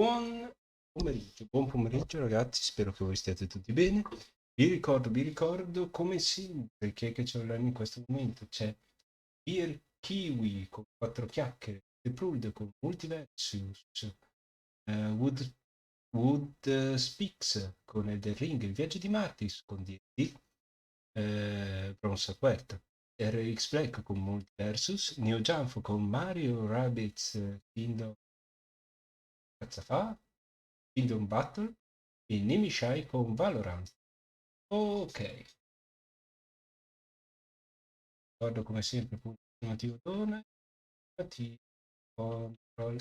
Buon pomeriggio ragazzi, spero che voi stiate tutti bene. Vi ricordo come sempre che c'è online in questo momento. C'è Beer Kiwi con 4 chiacchiere, The Prude con Multiversus, Wood Speaks con Elden Ring, Il viaggio di Martis con D&D, Bronze Querta, RX Black con Multiversus, Neo Jump con Mario Rabbids Kingdom, cazzo fa? Kingdom Battle e Nimishai con Valorant. Ok, ricordo come sempre punto esclamativo done, control.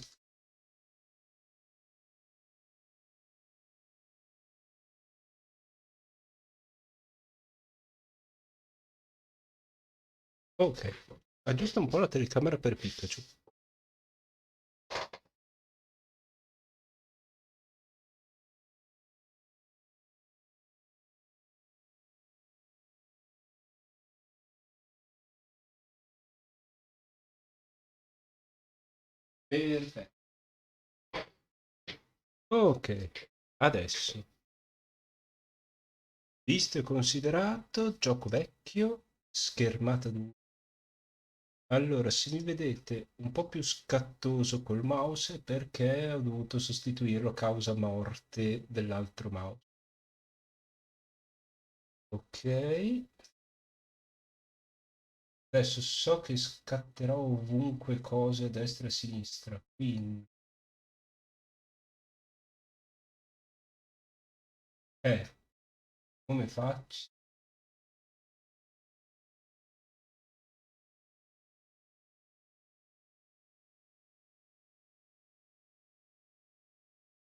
Ok, aggiusta un po' la telecamera per Pikachu. Perfetto. Ok, adesso, visto e considerato, gioco vecchio, schermata 2. Allora, se mi vedete un po' più scattoso col mouse è perché ho dovuto sostituirlo a causa morte dell'altro mouse. Ok, adesso so che scatterò ovunque cose a destra e a sinistra, quindi eh, come faccio?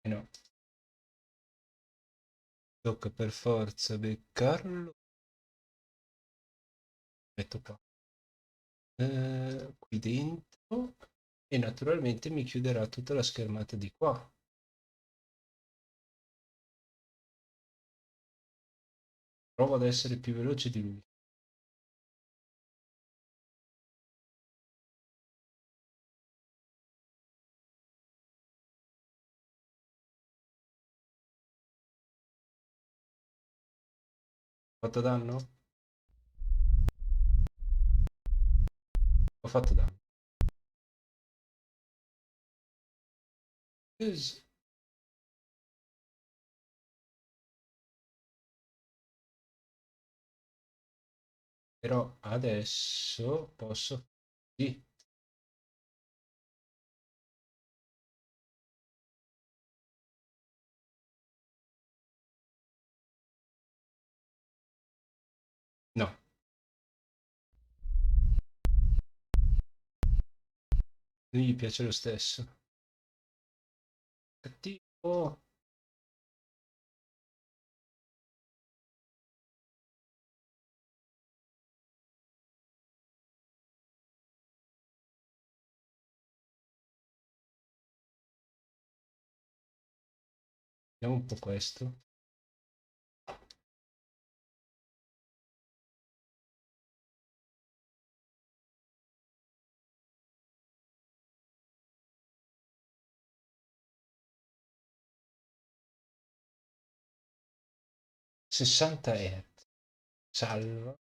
No, tocca per forza beccarlo, metto qua, qui dentro e naturalmente mi chiuderà tutta la schermata di qua. Provo ad essere più veloce di lui. Ho fatto danno? Ho fatto danno. Es- Però adesso posso... Sì, no, lui gli piace lo stesso. Cattivo. Vediamo un po' questo. 60 Hz. Salva.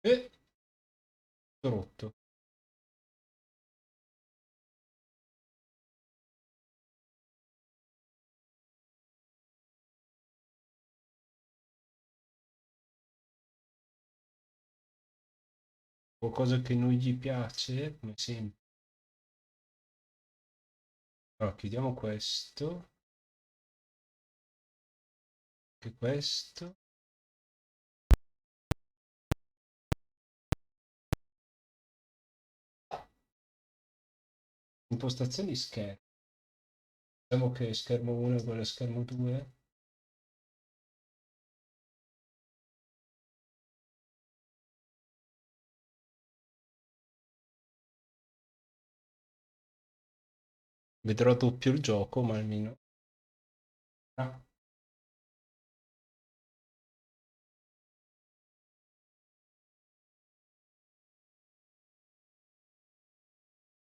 E rotto. Qualcosa che non gli piace, come sempre. Allora, chiudiamo questo. Anche questo. Impostazioni schermo. Diciamo che schermo 1 è uguale a schermo 2. Vedrò doppio il gioco, ma almeno... Ah,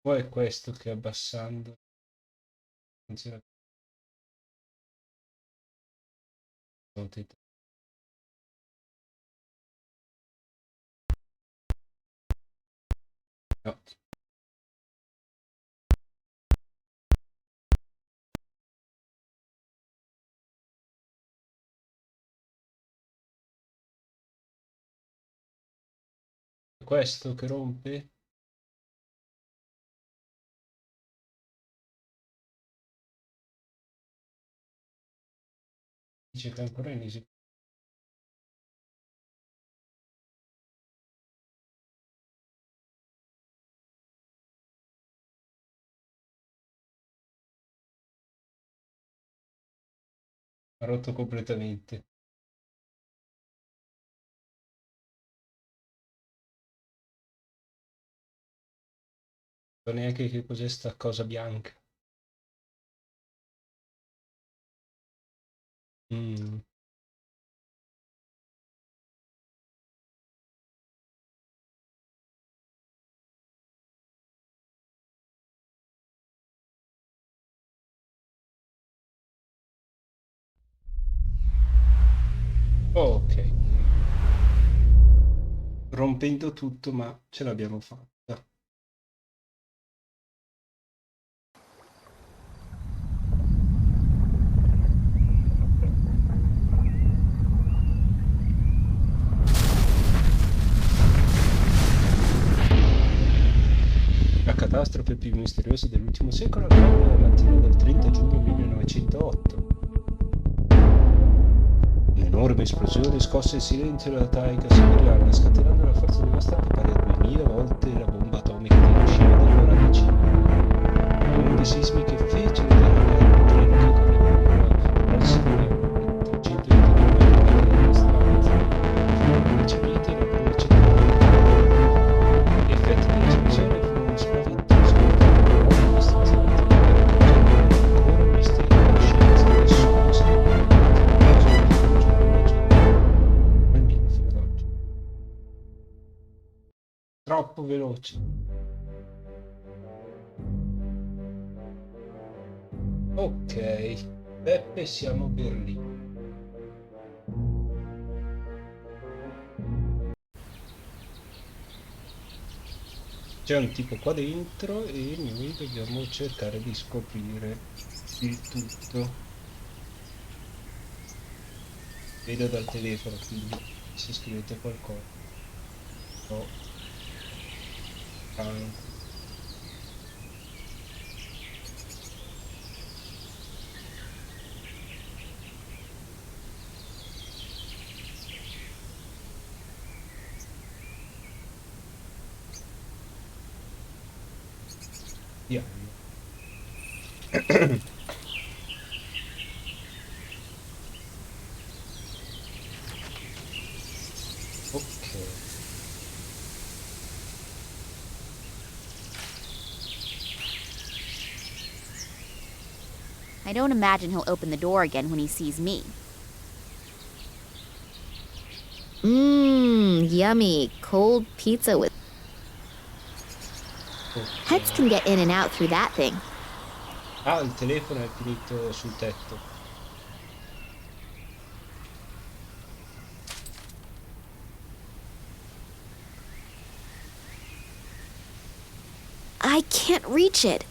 poi è questo che abbassando funziona. No. È questo che rompe? Dice che ancora in esecuzione. Ha rotto completamente. Non so neanche che cos'è sta cosa bianca. Mm. Ok, rompendo tutto, ma ce l'abbiamo fatta. La catastrofe più misteriosa dell'ultimo secolo accade la mattina del 30 giugno 1908. Un'enorme esplosione scosse il silenzio della taiga siberiana, scatenando una forza devastante pari a 2000 volte la bomba atomica di Hiroshima del 45. Le onde sismiche fecero deragliare un treno che correva dal Siberia a 329 km di distanza. Furono recepite la croce gli effetti dell'esplosione furono spaventosi, uomini stanziati ancora un mistero della scienza, nessuno sa almeno fino ad oggi. Troppo veloce. Ok, Beppe, siamo per lì. C'è un tipo qua dentro e noi dobbiamo cercare di scoprire il tutto. Vedo dal telefono, quindi se scrivete qualcosa. No. Franco. Diario. Ok. I don't imagine he'll open the door again when he sees me. Mmm, yummy. Cold pizza with... Pets Ok. can get in and out through that thing. Ah, il telefono è finito sul tetto. I can't reach it.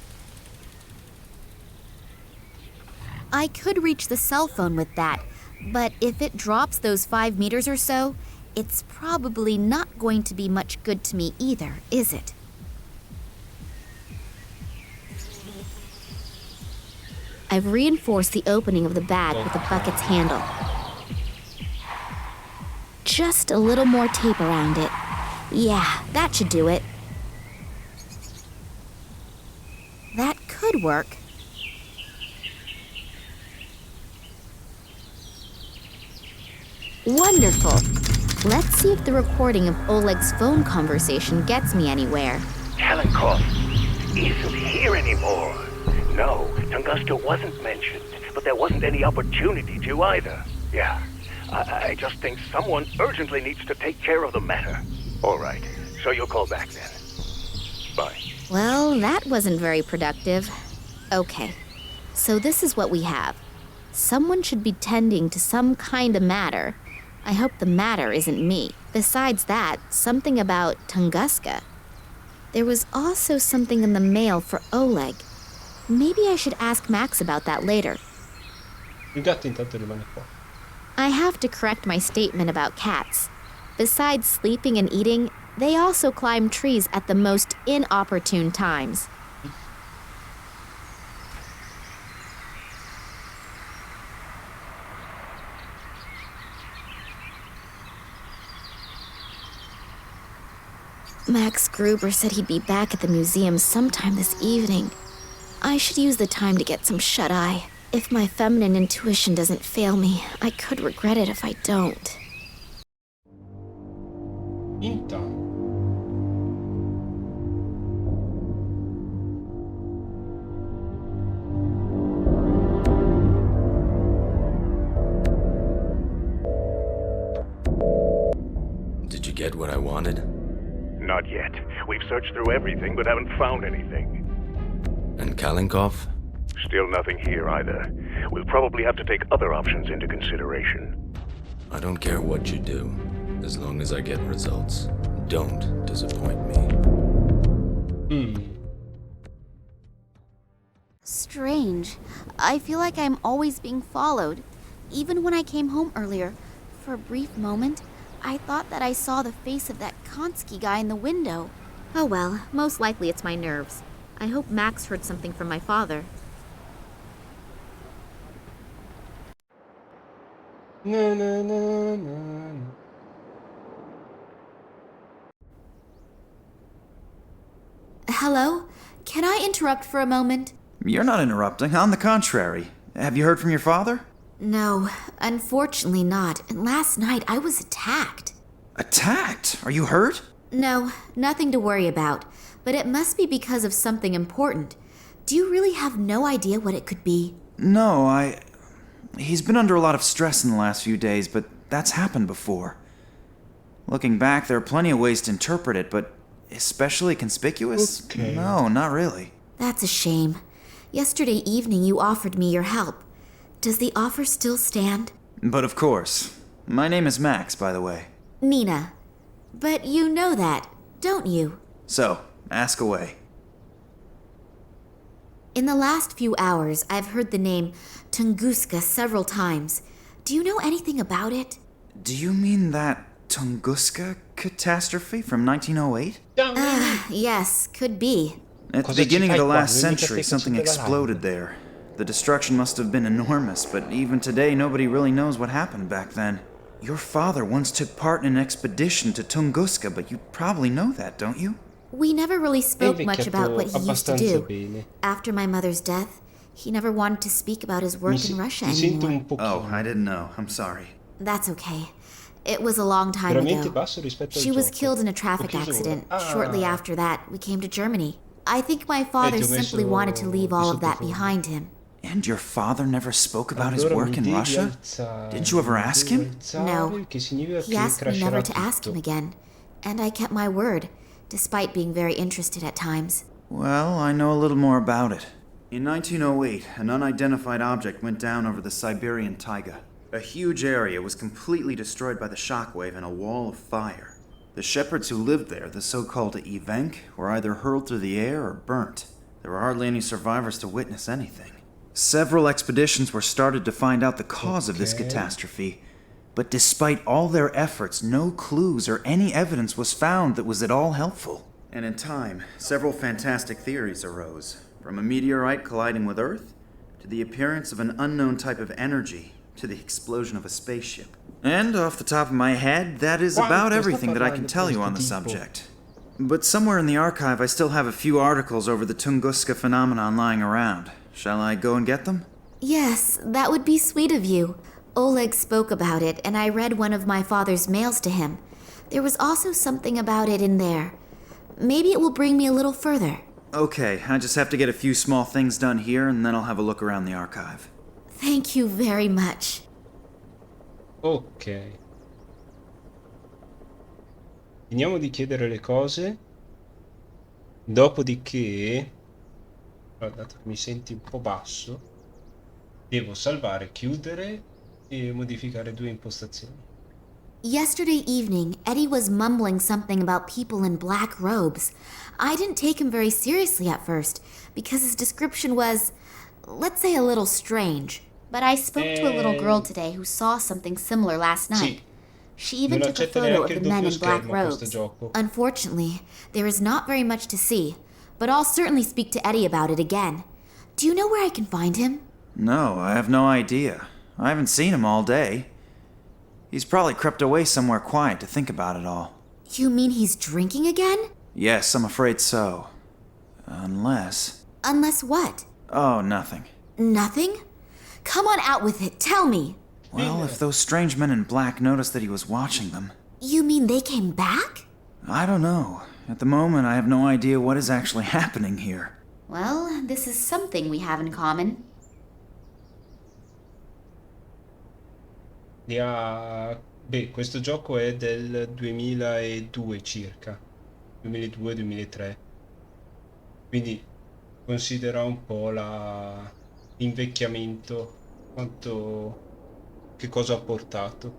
I could reach the cell phone with that, but if it drops those 5 meters or so, it's probably not going to be much good to me either, is it? I've reinforced the opening of the bag with the bucket's handle. Just a little more tape around it. Yeah, that should do it. That could work. Wonderful. Let's see if the recording of Oleg's phone conversation gets me anywhere. Kalinkoff isn't here anymore. No, Tunguska wasn't mentioned, but there wasn't any opportunity to either. Yeah, I just think someone urgently needs to take care of the matter. All right, so you'll call back then. Bye. Well, that wasn't very productive. Okay, so this is what we have. Someone should be tending to some kind of matter. I hope the matter isn't me. Besides that, something about Tunguska. There was also something in the mail for Oleg. Maybe I should ask Max about that later. Il gatto intanto rimane qua. I have to correct my statement about cats. Besides sleeping and eating, they also climb trees at the most inopportune times. Max Gruber said he'd be back at the museum sometime this evening. I should use the time to get some shut-eye. If my feminine intuition doesn't fail me, I could regret it if I don't. Intanto. Did you get what I wanted? Not yet. We've searched through everything but haven't found anything. And Kalinkov? Still nothing here either. We'll probably have to take other options into consideration. I don't care what you do, as long as I get results. Don't disappoint me. Strange. I feel like I'm always being followed. Even when I came home earlier, for a brief moment, I thought that I saw the face of that Konski guy in the window. Oh well, most likely it's my nerves. I hope Max heard something from my father. Na, na, na, na. Hello? Can I interrupt for a moment? You're not interrupting. On the contrary. Have you heard from your father? No, unfortunately not. And last night I was attacked. Attacked? Are you hurt? No, nothing to worry about. But it must be because of something important. Do you really have no idea what it could be? No, He's been under a lot of stress in the last few days, but that's happened before. Looking back, there are plenty of ways to interpret it, but especially conspicuous? Okay. No, not really. That's a shame. Yesterday evening you offered me your help. Does the offer still stand? But of course. My name is Max, by the way. Nina. But you know that, don't you? So, ask away. In the last few hours, I've heard the name Tunguska several times. Do you know anything about it? Do you mean that Tunguska catastrophe from 1908? Yes, could be. At the Cosa ci beginning of fai the qua? last Non mica century, te che something ci exploded there. The destruction must have been enormous, but even today nobody really knows what happened back then. Your father once took part in an expedition to Tunguska, but you probably know that, don't you? We never really spoke much about what he used to abbastanza do. bene. After my mother's death, he never wanted to speak about his work in Russia Mi sento anymore. un pochino. Oh, I didn't know. I'm sorry. That's okay. It was a long time Veramente ago. basso rispetto al She was gioco. killed in a traffic Con chiusura. accident. Ah. Shortly after that, we came to Germany. I think my father ti ho simply messo wanted to leave all of that di sottofondo. behind him. And your father never spoke about his Allora work mi in devi Russia? alzare, Didn't you ever mi ask devi him? alzare, No. che significa He che asked me crasherà never to ask tutto. him again, and I kept my word, despite being very interested at times. Well, I know a little more about it. In 1908, an unidentified object went down over the Siberian taiga. A huge area was completely destroyed by the shockwave and a wall of fire. The shepherds who lived there, the so-called Evenk, were either hurled through the air or burnt. There were hardly any survivors to witness anything. Several expeditions were started to find out the cause of this Okay. catastrophe, but despite all their efforts, no clues or any evidence was found that was at all helpful. And in time, several fantastic theories arose, from a meteorite colliding with Earth, to the appearance of an unknown type of energy, to the explosion of a spaceship. And off the top of my head, that is about Quanto everything sta that I can parlando tell you on the questo tipo? subject. But somewhere in the archive, I still have a few articles over the Tunguska phenomenon lying around. Shall I go and get them? Yes, that would be sweet of you. Oleg spoke about it, and I read one of my father's mails to him. There was also something about it in there. Maybe it will bring me a little further. Okay, I just have to get a few small things done here and then I'll have a look around the archive. Thank you very much. Ok. Finiamo di chiedere le cose. Dopodiché, dato che mi senti un po' basso, devo salvare, chiudere e modificare 2 impostazioni. Yesterday evening, Eddie was mumbling something about people in black robes. I didn't take him very seriously at first, because his description was, let's say, a little strange. But I spoke to a little girl today who saw something similar last night. Sì, She even non took a accetta photo neanche of il the men doppio in black schermo questo robes. gioco. Unfortunately, there is not very much to see, but I'll certainly speak to Eddie about it again. Do you know where I can find him? No, I have no idea. I haven't seen him all day. He's probably crept away somewhere quiet to think about it all. You mean he's drinking again? Yes, I'm afraid so. Unless... Unless what? Oh, nothing. Nothing? Come on out with it, tell me. Well, if those strange men in black noticed that he was watching them... You mean they came back? I don't know. At the moment, I have no idea what is actually happening here. Well, this is something we have in common. Beh, questo gioco è del 2002 circa, 2002-2003, quindi considera un po' l'invecchiamento, che cosa ha portato.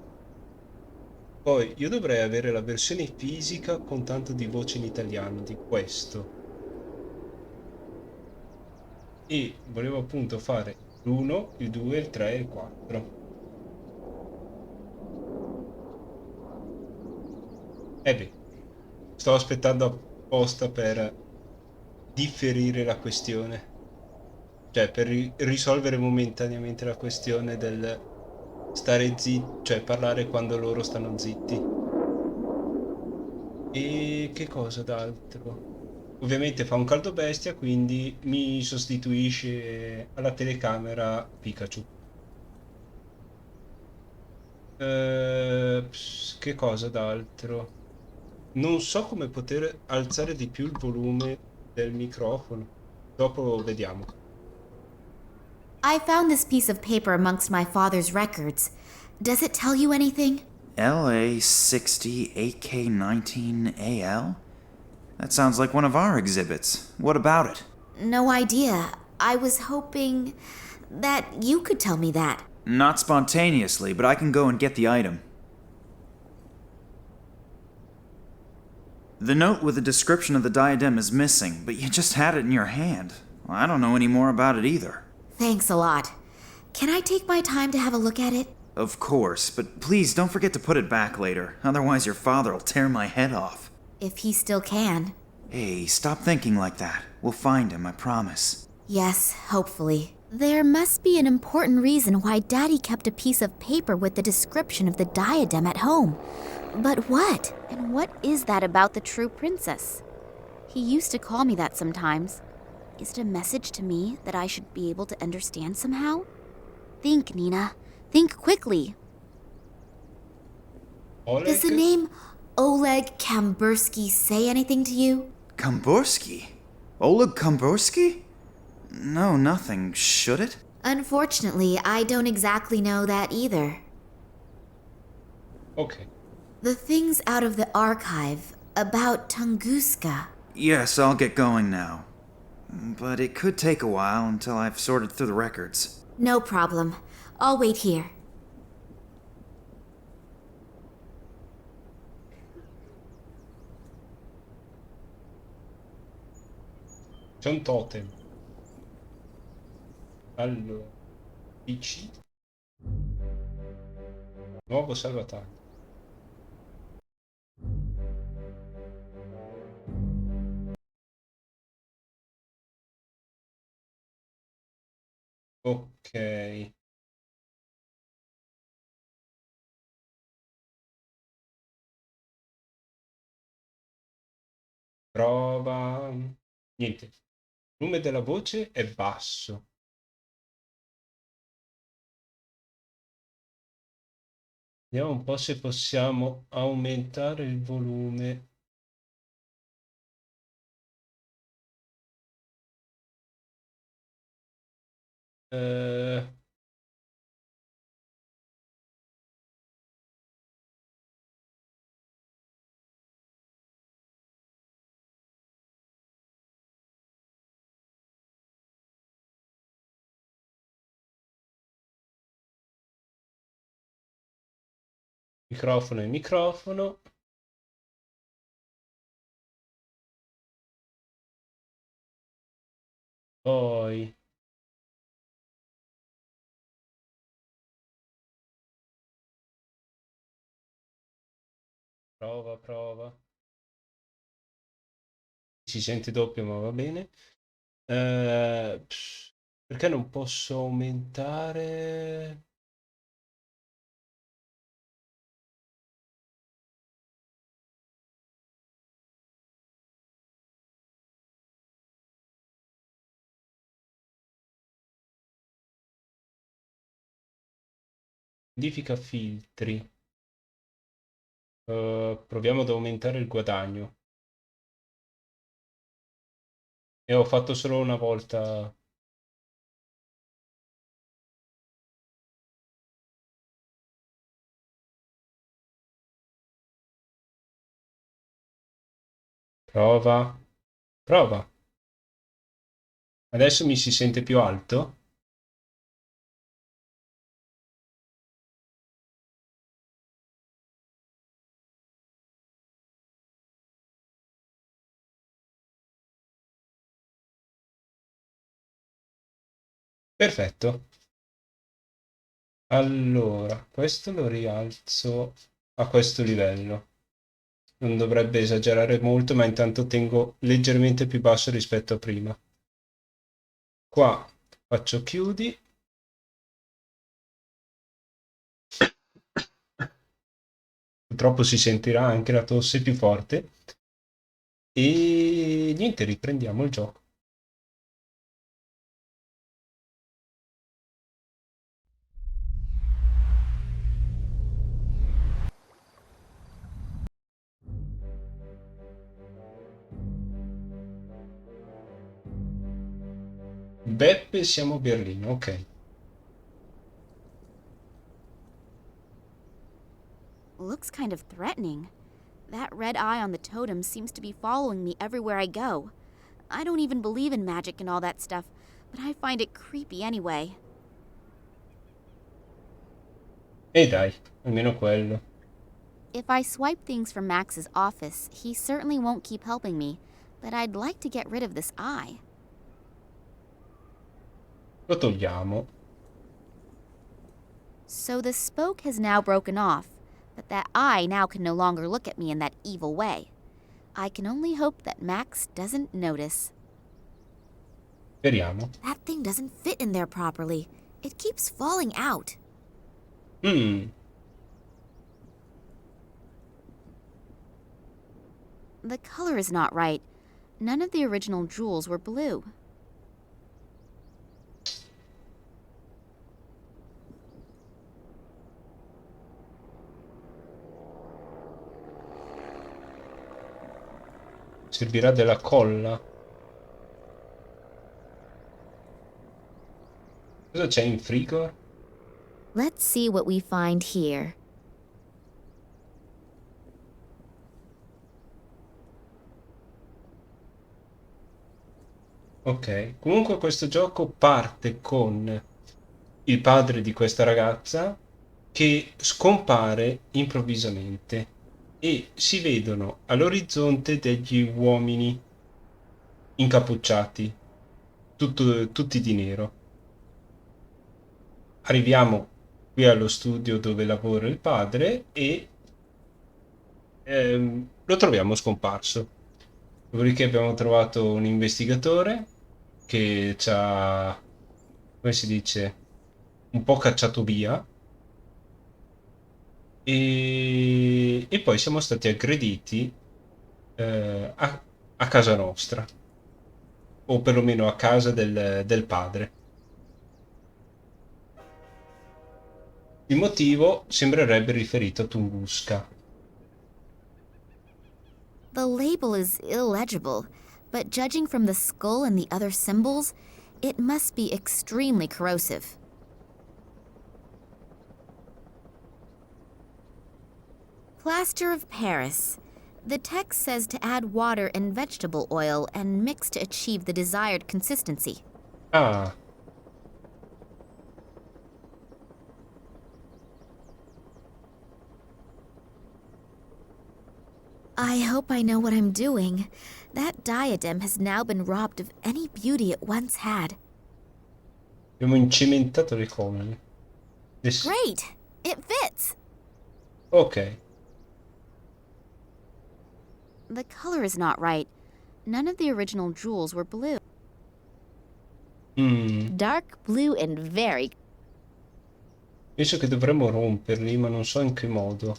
Poi io dovrei avere la versione fisica con tanto di voce in italiano di questo, e volevo appunto fare l'1, il 2, il 3 e il 4. Beh, sto aspettando apposta per differire la questione, cioè per risolvere momentaneamente la questione del stare zitti, cioè parlare quando loro stanno zitti. E che cosa d'altro? Ovviamente fa un caldo bestia, quindi mi sostituisce alla telecamera Pikachu. Che cosa d'altro? Non so come poter alzare di più il volume del microfono. Dopo vediamo. I found this piece of paper amongst my father's records. Does it tell you anything? LA 60 AK19 AL? That sounds like one of our exhibits. What about it? No idea. I was hoping that you could tell me that. Not spontaneously, but I can go and get the item. The note with the description of the diadem is missing, but you just had it in your hand. I don't know any more about it either. Thanks a lot. Can I take my time to have a look at it? Of course, but please don't forget to put it back later. Otherwise your father will tear my head off. If he still can. Hey, stop thinking like that. We'll find him, I promise. Yes, hopefully. There must be an important reason why Daddy kept a piece of paper with the description of the diadem at home. But what? And what is that about the true princess? He used to call me that sometimes. Is it a message to me that I should be able to understand somehow? Think, Nina. Think quickly. Oleg? Does the name Oleg Kambursky say anything to you? Kambursky? Oleg Kambursky? No, nothing. Should it? Unfortunately, I don't exactly know that either. Ok. The things out of the archive about Tunguska. Yes, I'll get going now. But it could take a while until I've sorted through the records. No problem. I'll wait here. C'è un totem. Allora, PC. Nuovo salvataggio. Ok. Prova. Niente. Il volume della voce è basso. Vediamo un po' se possiamo aumentare il volume. Eh, microfono e microfono. Poi prova, prova. Si sente doppio, ma va bene. Perché non posso aumentare? Modifica filtri. Proviamo ad aumentare il guadagno. E ho fatto solo una volta. Prova, prova. Adesso mi si sente più alto? Perfetto. Allora, questo lo rialzo a questo livello. Non dovrebbe esagerare molto, ma intanto tengo leggermente più basso rispetto a prima. Qua faccio chiudi. Purtroppo si sentirà anche la tosse più forte. E niente, riprendiamo il gioco. Beppe, siamo a Berlino, ok. Looks kind of threatening. That red eye on the totem seems to be following me everywhere I go. I don't even believe in magic and all that stuff, but I find it creepy anyway. E dai, almeno quello. If I swipe things from Max's office, he certainly won't keep helping me, but I'd like to get rid of this eye. Lo togliamo. So the spoke has now broken off, but that eye now can no longer look at me in that evil way. I can only hope that Max doesn't notice. Speriamo. That thing doesn't fit in there properly. It keeps falling out. Mm, The color is not right. None of the original jewels were blue. servirà della colla. Cosa c'è in frigo? Let's see what we find here. Ok, comunque questo gioco parte con il padre di questa ragazza che scompare improvvisamente e si vedono all'orizzonte degli uomini incappucciati, tutti di nero. Arriviamo qui allo studio dove lavora il padre e lo troviamo scomparso. Dopodiché abbiamo trovato un investigatore che ci ha, come si dice, un po' cacciato via e poi siamo stati aggrediti a casa nostra, o perlomeno a casa del padre. Il motivo sembrerebbe riferito a Tunguska. The label is illegible, but judging from the skull and the other symbols, It must be extremely corrosive. Plaster of Paris. The text says to add water and vegetable oil and mix to achieve the desired consistency. Ah, I hope I know what I'm doing. That diadem has now been robbed of any beauty it once had. abbiamo incementato le cose. Great! It fits! Ok. The color is not right. None of the original jewels were blue. Dark blue and very... Penso che dovremmo romperli, ma non so in che modo.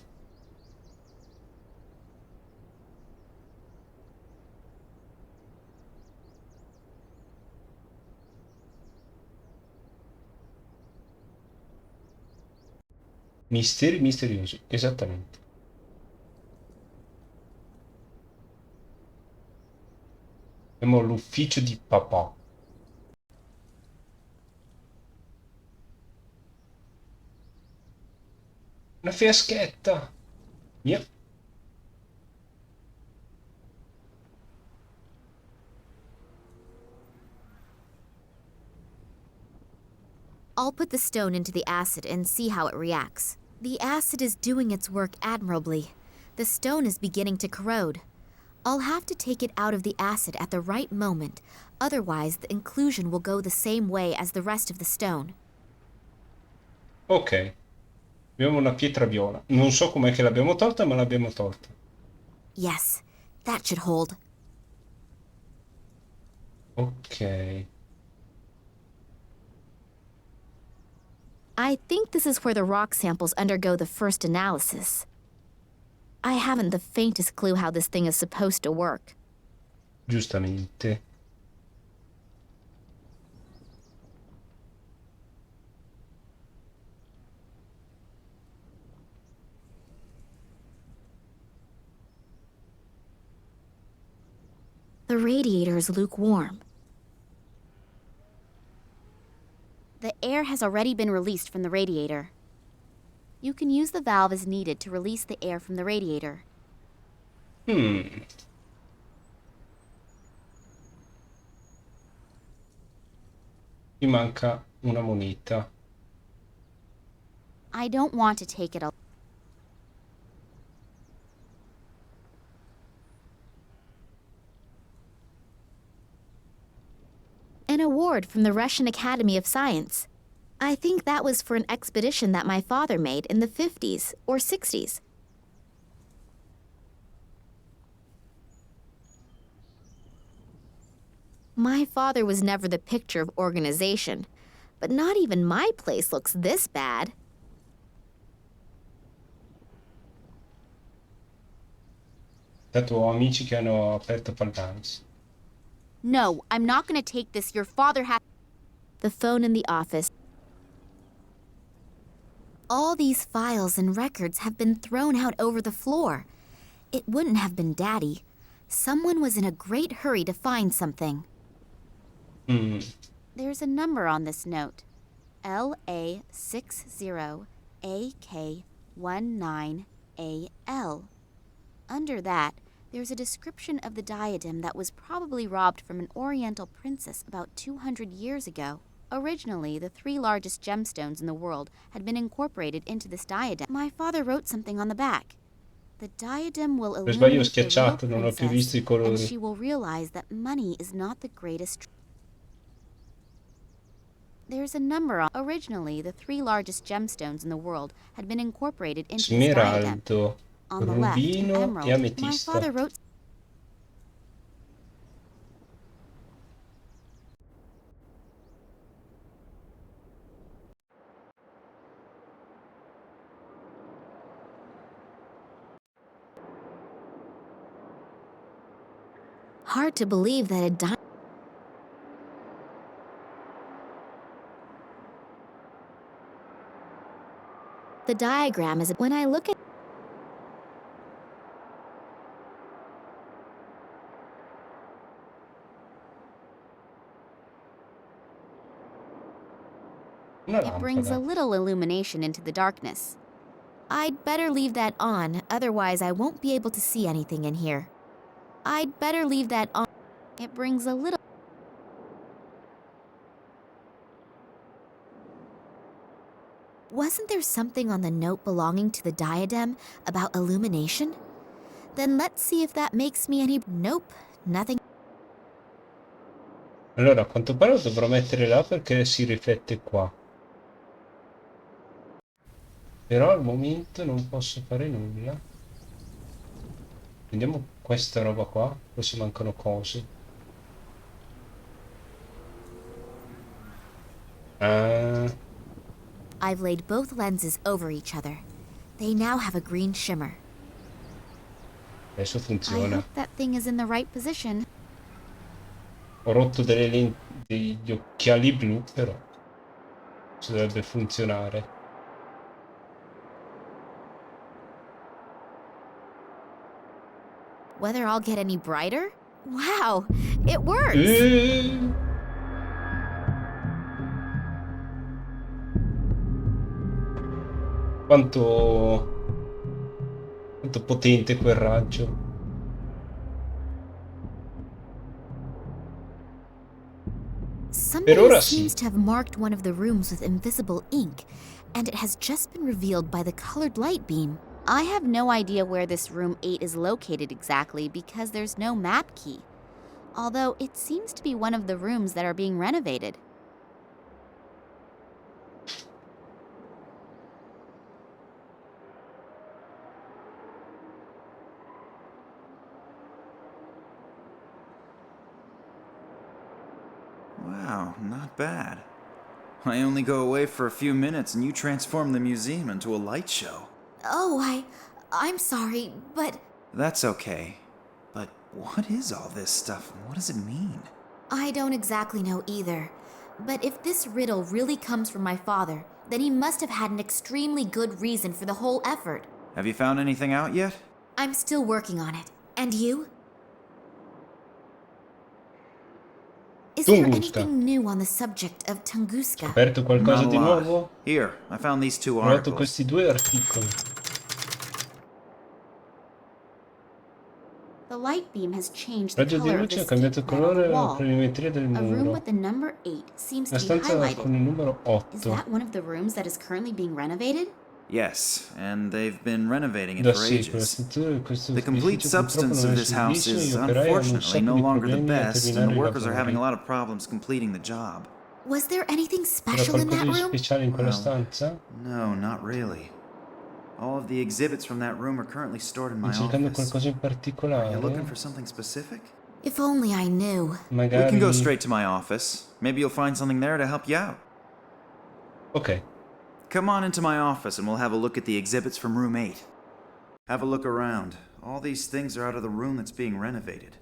Misteri misteriosi, esattamente. Abbiamo l'ufficio di papà. Una fiaschetta! Yep. I'll put the stone into the acid and see how it reacts. The acid is doing its work admirably. The stone is beginning to corrode. I'll have to take it out of the acid at the right moment, otherwise the inclusion will go the same way as the rest of the stone. Ok. Abbiamo una pietra viola. Non so com'è che l'abbiamo tolta, ma l'abbiamo tolta. Yes, that should hold. Ok. I think this is where the rock samples undergo the first analysis. I haven't the faintest clue how this thing is supposed to work. Giustamente. The radiator is lukewarm. The air has already been released from the radiator. You can use the valve as needed to release the air from the radiator. Mi manca una moneta. I don't want to take it. An award from the Russian Academy of Science. I think that was for an expedition that my father made in the 50s or 60s. My father was never the picture of organization, but not even my place looks this bad. Tanto ho amici che hanno aperto Pallans. No, I'm not going to take this. Your father has... The phone in the office. All these files and records have been thrown out over the floor. It wouldn't have been Daddy. Someone was in a great hurry to find something. There's a number on this note. LA60AK19AL. Under that, there's a description of the diadem that was probably robbed from an Oriental princess about 200 years ago. Originally, the 3 largest gemstones in the world had been incorporated into this diadem. My father wrote something on the back. The diadem will Per sbaglio ho illuminate the real schiacciato, non ho più visto princess, i and colori. she will realize that money is not the greatest... There's a number on... Originally, the 3 largest gemstones in the world had been incorporated into this diadem. Smeraldo, On the left, an rubino e emerald. My ametista. father wrote... Hard to believe that a diamond... The diagram is... When I look at... Una It brings a lampada. little illumination into the darkness. I'd better leave that on, otherwise I won't be able to see anything in here. I'd better leave that on. It brings a little... Wasn't there something on the note belonging to the diadem about illumination? Then let's see if that makes me any... Nope, nothing. Allora, a quanto pare lo dovrò mettere là perché si riflette qua. Però al momento non posso fare nulla. Vediamo questa roba qua. Forse mancano cose. Ah, I've laid both lenses over each other. They now have a green shimmer. adesso I funziona. hope that thing is in the right position. Ho rotto degli occhiali blu, però ci dovrebbe funzionare. Whether I'll get any brighter? Wow, it works! Quanto potente quel raggio. Somebody ora sì. seems to have marked one of the rooms with invisible ink, and it has just been revealed by the colored light beam. I have no idea where this room 8 is located exactly because there's no map key. Although it seems to be one of the rooms that are being renovated. Wow, not bad. I only go away for a few minutes and you transform the museum into a light show. Oh, I'm sorry, but That's okay. But what is all this stuff and what does it mean? I don't exactly know either. But if this riddle really comes from my father, then he must have had an extremely good reason for the whole effort. Have you found anything out yet? I'm still working on it. And you? Is there Tunguska. anything new on the subject of Tunguska? Aperto qualcosa Not a di lot. nuovo? Here, I found these two Ho letto articles. questi due articoli. The light beam has changed the Raggio di color of luce the ha cambiato stick mat on colore the la wall. planimetria del A room muro. with the number 8 seems La to be stanza con il highlighted. numero Is 8. that one of the rooms that is currently being renovated? Yes, and they've been renovating it Da for sì, quella ages. struttura di questo The complete edificio purtroppo substance non of è this house suddivisa e is gli operai hanno un unfortunately sacco no di longer the problemi a best, and terminare the i workers are having a lavori. lot of problems completing the job. Was there anything C'era special in qualcosa that di room? speciale in quella Well, stanza? no, not really. All of the exhibits from that room are currently stored in my Stai cercando office. qualcosa in Are you looking particolare? for something specific? If only I knew. We can go Magari... straight to my office. Maybe you'll find something there to help you out. Ok. Come on into my office and we'll have a look at the exhibits from room 8. Have a look around. All these things are out of the room that's being renovated.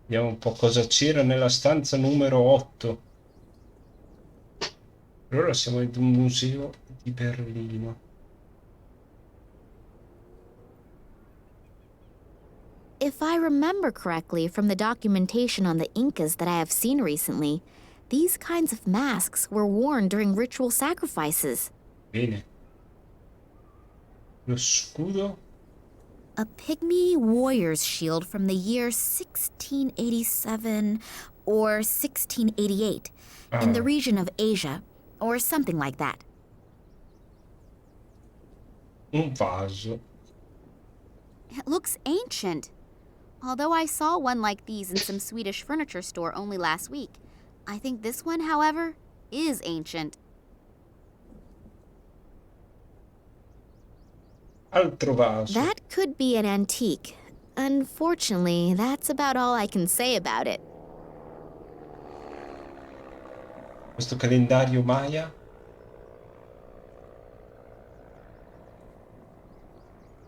Vediamo un po' cosa c'era nella stanza numero 8. Per ora siamo in un museo di Berlino. If I remember correctly from the documentation on the Incas that I have seen recently, these kinds of masks were worn during ritual sacrifices. Bene. Lo scudo? A pygmy warrior's shield from the year 1687 or 1688 in the Ah. region of Asia, or something like that. Un vaso. It looks ancient. Although I saw one like these in some Swedish furniture store only last week. I think this one, however, is ancient. Altro vaso. That could be an antique. Unfortunately, that's about all I can say about it. Questo calendario Maya?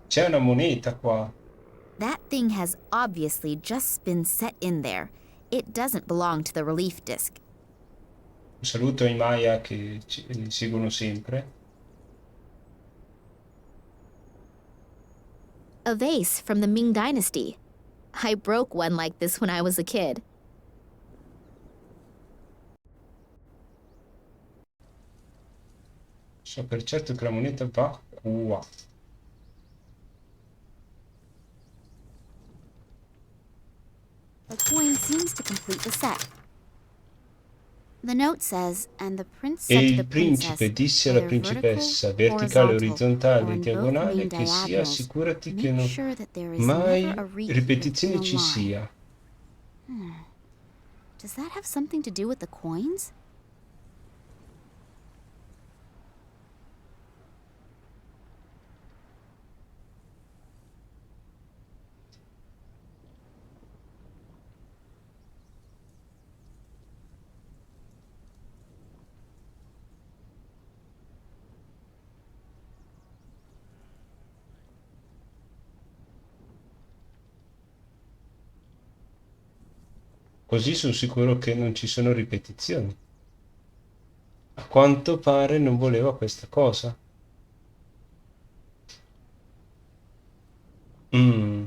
C'è una moneta qua. That thing has obviously just been set in there. It doesn't belong to the relief disc. Un saluto ai Maya che ci seguono sempre. A vase from the Ming Dynasty. I broke one like this when I was a kid. So per certo che la moneta va qua. The coin seems to complete the set. The note says, and the prince E said to il the principe princess, disse alla whether vertical, principessa, verticale, horizontal, or orizzontale, in both diagonale, main che sia, diagonals, assicurati che make non sure that there is never mai a repeat within ripetizione a ci line. sia. Does that have something to do with the coins? Così sono sicuro che non ci sono ripetizioni. A quanto pare non voleva questa cosa. Mm.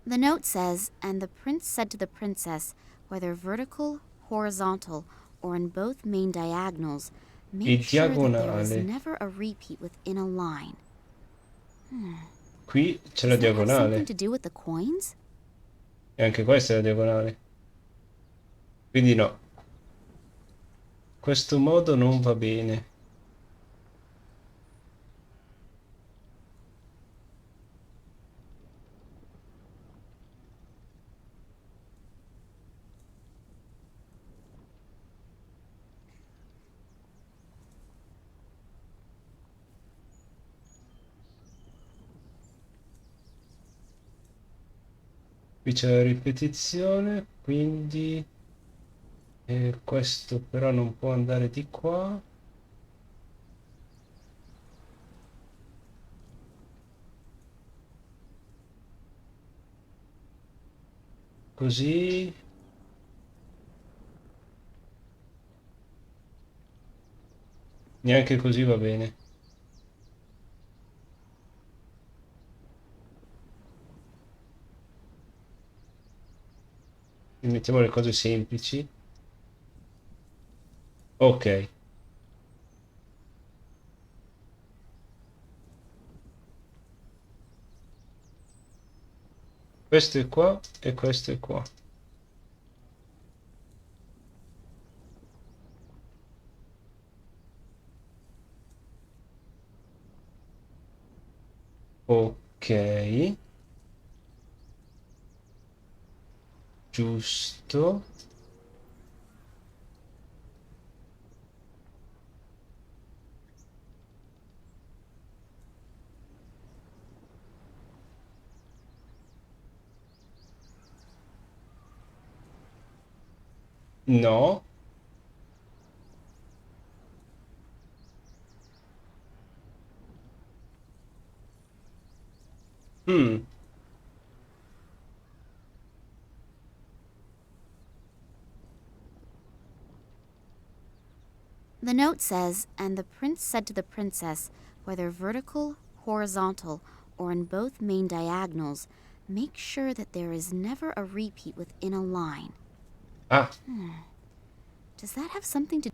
The note says, and the prince said to the princess, whether vertical, horizontal, or in both main diagonals, E make sure that there is diagonale. never a repeat within a line. Qui c'è la Does that have something diagonale. to do with the coins? E anche questa è la diagonale. Quindi no. Questo modo non va bene. Qui c'è la ripetizione, quindi questo però non può andare di qua. Così. Neanche così va bene. Mettiamo le cose semplici. Ok. Questo è qua e questo è qua. Ok. Giusto. No. Mm. The note says, and the prince said to the princess, whether vertical, horizontal, or in both main diagonals, make sure that there is never a repeat within a line. Ah. Does that have something to...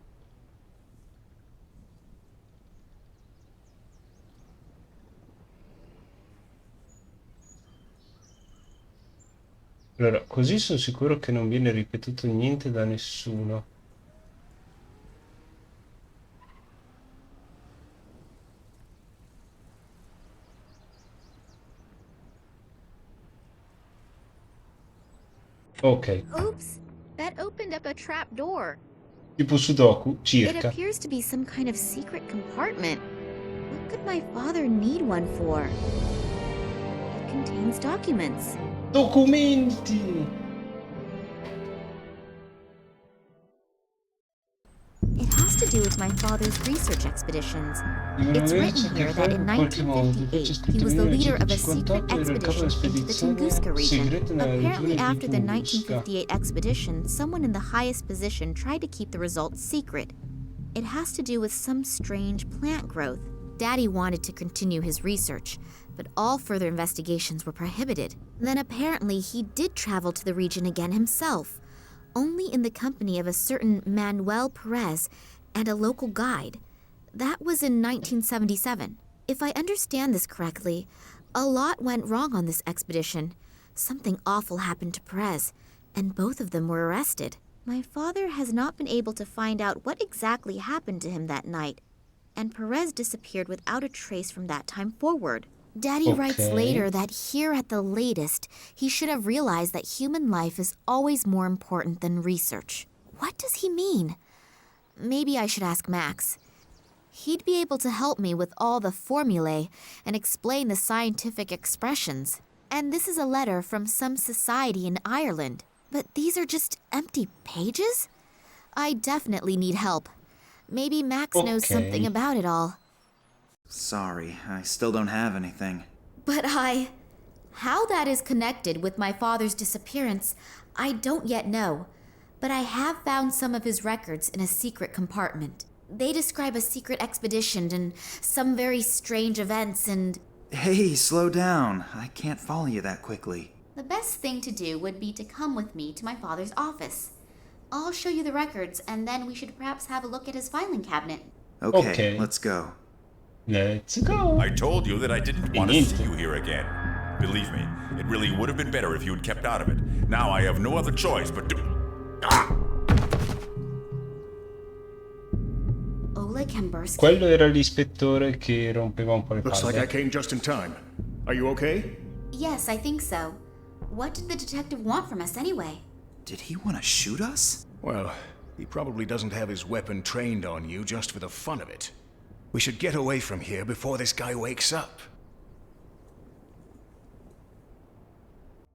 Allora, così sono sicuro che non viene ripetuto niente da nessuno. Ok. Oops! That opened up a trap door. Tipo Sudoku, It circa. appears to be some kind of secret compartment. What could my father need one for? It contains documents. Documenti! It has to do with my father's research expeditions. Devono It's averci written a che here fare that in in qualche modo. Qui c'è 1958 he scritto was the leader of a secret 1958 era il capo expedition into the Tunguska dell'espedizione region. segreta nella Apparently, regione di after the Tunguska. 1958 expedition, someone in the highest position tried to keep the results secret. It has to do with some strange plant growth. Daddy wanted to continue his research, but all further investigations were prohibited. Then apparently he did travel to the region again himself, only in the company of a certain Manuel Perez and a local guide. That was in 1977. If I understand this correctly, a lot went wrong on this expedition. Something awful happened to Perez, and both of them were arrested. My father has not been able to find out what exactly happened to him that night, and Perez disappeared without a trace from that time forward. Daddy writes later that here at the latest, he should have realized that human life is always more important than research. What does he mean? Maybe I should ask Max. He'd be able to help me with all the formulae and explain the scientific expressions. And this is a letter from some society in Ireland. But these are just empty pages? I definitely need help. Maybe Max knows something about it all. Sorry, I still don't have anything. But how that is connected with my father's disappearance, I don't yet know. But I have found some of his records in a secret compartment. They describe a secret expedition and some very strange events and... Hey, slow down. I can't follow you that quickly. The best thing to do would be to come with me to my father's office. I'll show you the records, and then we should perhaps have a look at his filing cabinet. Okay, let's go. Let's go. I told you that I didn't want to see you here again. Believe me, it really would have been better if you had kept out of it. Now I have no other choice but to... Oleg Kambursky. Quello era l'ispettore che rompeva un po' le Looks like I palle. came just in time. Are you okay? Yes, I think so. What did the detective want from us anyway? Did he want to shoot us? Well, he probably doesn't have his weapon trained on you just for the fun of it. We should get away from here before this guy wakes up.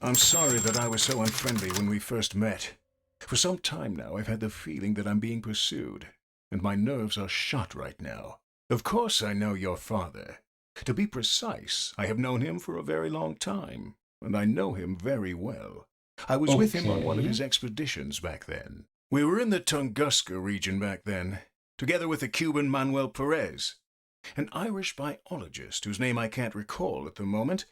I'm sorry that I was so unfriendly when we first met. For some time now, I've had the feeling that I'm being pursued, and my nerves are shot right now. Of course I know your father. To be precise, I have known him for a very long time, and I know him very well. I was with him on one of his expeditions back then. We were in the Tunguska region back then, together with the Cuban Manuel Perez, an Irish biologist whose name I can't recall at the moment,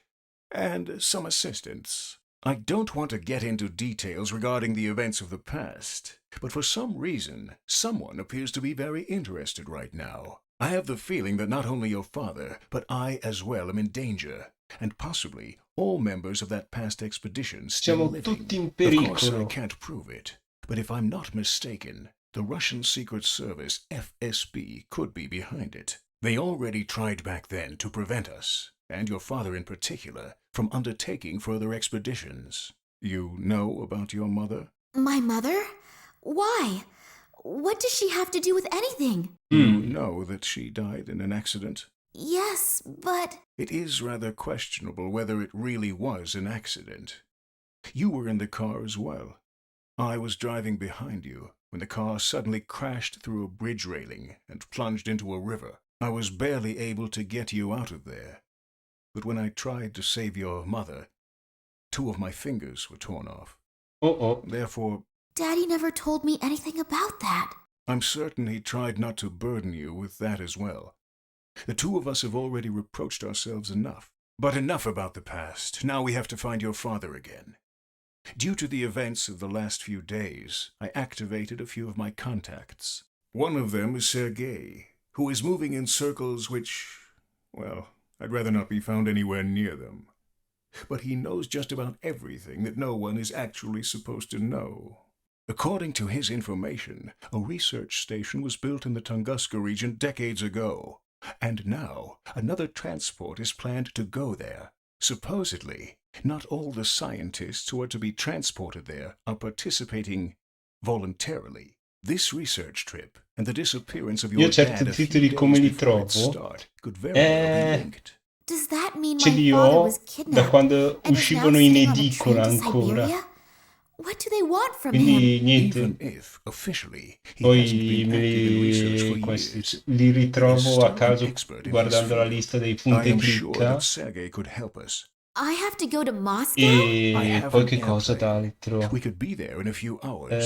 and some assistants. I don't want to get into details regarding the events of the past, but for some reason, someone appears to be very interested right now. I have the feeling that not only your father, but I as well am in danger, and possibly all members of that past expedition still Siamo living. tutti in Of course, I pericolo. can't prove it, but if I'm not mistaken, the Russian Secret Service, FSB, could be behind it. They already tried back then to prevent us, and your father in particular, from undertaking further expeditions. You know about your mother? My mother? Why? What does she have to do with anything? You know that she died in an accident? Yes, but... It is rather questionable whether it really was an accident. You were in the car as well. I was driving behind you when the car suddenly crashed through a bridge railing and plunged into a river. I was barely able to get you out of there. But when I tried to save your mother, 2 of my fingers were torn off. Therefore, Daddy never told me anything about that. I'm certain he tried not to burden you with that as well. The 2 of us have already reproached ourselves enough. But enough about the past. Now we have to find your father again. Due to the events of the last few days, I activated a few of my contacts. One of them is Sergei, who is moving in circles which, well, I'd rather not be found anywhere near them. But he knows just about everything that no one is actually supposed to know. According to his information, a research station was built in the Tunguska region decades ago, and now another transport is planned to go there. Supposedly, not all the scientists who are to be transported there are participating voluntarily. This research trip and the disappearance of your Io certi dad a few titoli days come li before its trovo, start could very well be linked. Does that mean ce my li father ho was da kidnapped quando and is now uscivano in sitting on a edicola train to ancora. Siberia? What do they want from Quindi him? niente, Even if, officially, he poi hasn't been me active in research li, for questi, years. li ritrovo a caso Expert in his guardando la field. lista dei I punti am sure clicca. that Sergei could help us. I have to go to Moscow? I E have poi an che cosa airplane. d'altro? We could be there in a few hours.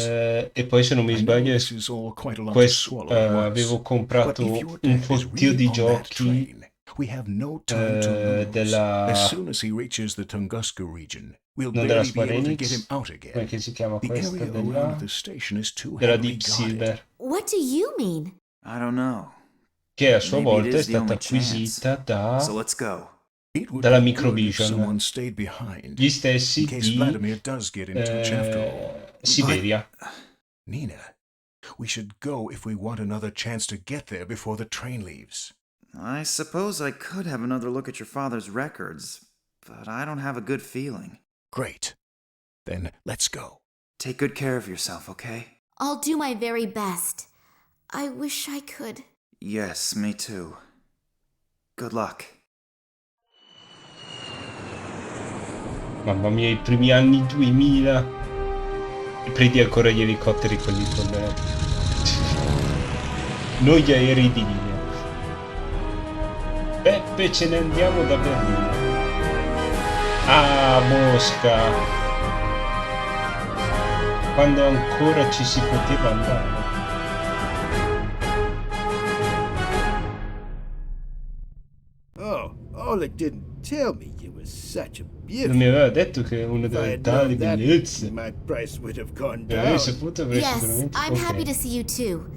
E poi se non mi I know sbaglio this is all quite a lot to swallow at once. avevo But comprato if your un dad is fottio really di on that giochi train, We have no time to lose. della... As soon as he reaches the Tunguska region, we'll non della barely be Square able to get him Enix, out come again. che si chiama The questa? area around the station is too Della heavily Deep guarded. Silver, What do you mean? I don't know. che a sua Maybe it volta è is the stata only acquisita chance. So da... let's go. It would dalla be good if Microvision, someone stayed behind, gli stessi in case di Vladimir does get in touch after all. Siberia. Nina, we should go if we want another chance to get there before the train leaves. I suppose I could have another look at your father's records, but I don't have a good feeling. Great. Then let's go. Take good care of yourself, okay? I'll do my very best. I wish I could. Yes, me too. Good luck. Mamma mia, i primi anni 2000. E prendi ancora gli elicotteri quelli con... noi gli aerei di linea. Peppe, ce ne andiamo da Berlino. Ah, Mosca. Quando ancora ci si poteva andare. Oh, Oleg didn't tell me you were such a Non beauty. mi aveva detto che è una If I delle had tali known that, bellezze. my price would have gone Se l'avevi down. saputo avrei Yes, sicuramente I'm happy to comprato. see you too.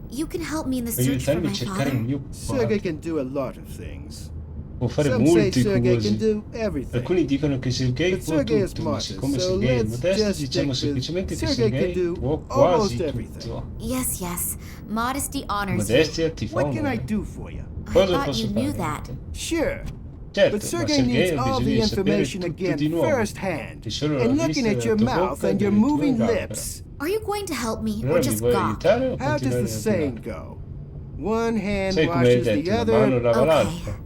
You can help me in the Puoi search for aiutarmi a my cercare il father. mio Sergei padre. can do a lot of things. Può fare Some say molte Sergei can cose. do everything. Alcuni dicono che Sergei But può Sergei is tutto, ma modest, siccome so Sergei è let's modesto just diciamo stick with semplicemente che Sergei Sergei can do può almost quasi everything. tutto. Yes, yes. Modesty honors Modestia ti fa What can I onore. do for you? you. I Cosa thought posso you knew fare? that. Sure. Certo, But ma Sergei Sergei needs ha all bisogno the di sapere information tutto again di nuovo. firsthand. E solo la And vista looking at della your tua mouth bocca e and your delle tue moving labbra. lips. Are you going to help me or Allora mi just vuoi gawk? aiutare o How does continuare the a saying gridare? go? One hand Sai come hai washes the detto, una mano other. lava Okay. l'altra.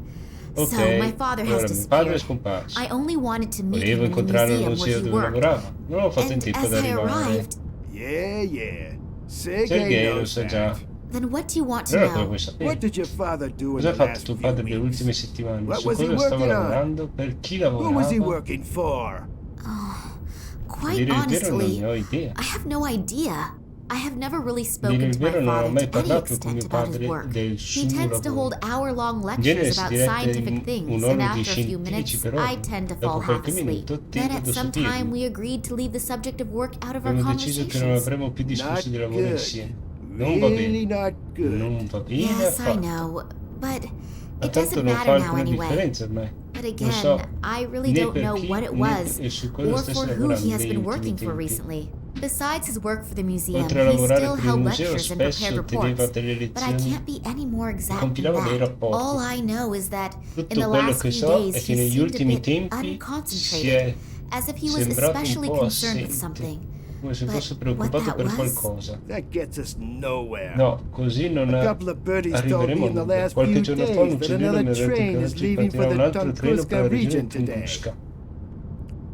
Ok, So, my father has allora mio padre è disappeared. scomparso. I only wanted to meet Volevo him in the incontrarlo museum allo where museo he dove worked. lavorava. Non ho fatto in And tempo as ad I arrivare. arrived, Yeah. Sergei Sergei lo knows sa that. già. then what do you want to Allora cosa know? vuoi sapere? What did your father do in Cosa ha the fatto last tuo few padre le ultime weeks? settimane? What Su was he cosa stava working on? lavorando? Per chi Who was he lavorava? working for? Quite Dire il vero non honestly, ne ho idea. I have no idea. I have never really Dire spoken il to my vero non ho father mai to any parlato con extent mio about his padre work. del He suo tends to hold lavoro. hour-long In genere lectures si about dirette scientific things, and un'ora di after a few scientifici minutes, per I ora. tend to Dopo fall half qualche asleep. minuto Then tendo at ad some time assorbirmi. we agreed to leave the subject of work out of our Abbiamo deciso che non conversations. avremmo più discorsi di Not lavoro good. insieme. Non va Really bene. not good. Non va bene Yes, I affatto. know, but Ma it tanto doesn't non fa matter now alcuna anyway. differenza ormai. But Non so again, I really né don't per know chi what it né was su cosa or stesse for who lavorando he has negli been ultimi working for tempi. recently. Besides his work for the museum, Oltre a he lavorare still per il held museo, lectures and prepared spesso teneva reports. delle But I lezioni can't be any more e exact than compilava dei that. rapporti. All I know is that in Tutto the quello last che few so days è che he negli seemed a ultimi bit tempi si unconcentrated, è as if he was sembrato un especially po' concerned with assente, something. come se But fosse what preoccupato that per was? qualcosa. That gets us nowhere. No, così non A couple of birdies told arriveremo me a in the nulla. last Qualche few giorno fa un days that uccelliere mi another ha detto che train is oggi leaving partirà for un the altro treno per Tunguska la regione region today. Tunguska.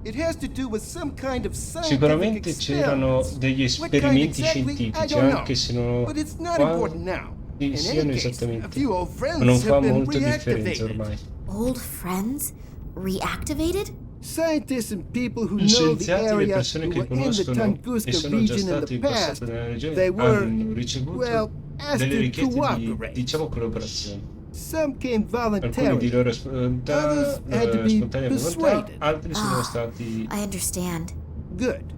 It has to do with some kind of scientific Sicuramente c'erano experiments. degli What kind esperimenti exactly? I scientifici, don't know. anche se non But it's not quasi important now. In siano any case, a esattamente, few old ma non friends fa have been molta differenza reactivated. ormai. Old friends? Reactivated? Scientists and people who Gli know the scienziati e le area persone who che were in the conoscono e Tunguska sono già region in stati the in passato past, nella regione they were, hanno ricevuto well, asked delle to richieste di, cooperate. diciamo, collaborazione. Some came Alcuni di voluntarily. loro Others had to be spontanea volontà, persuaded. altri sono stati... I understand. Good.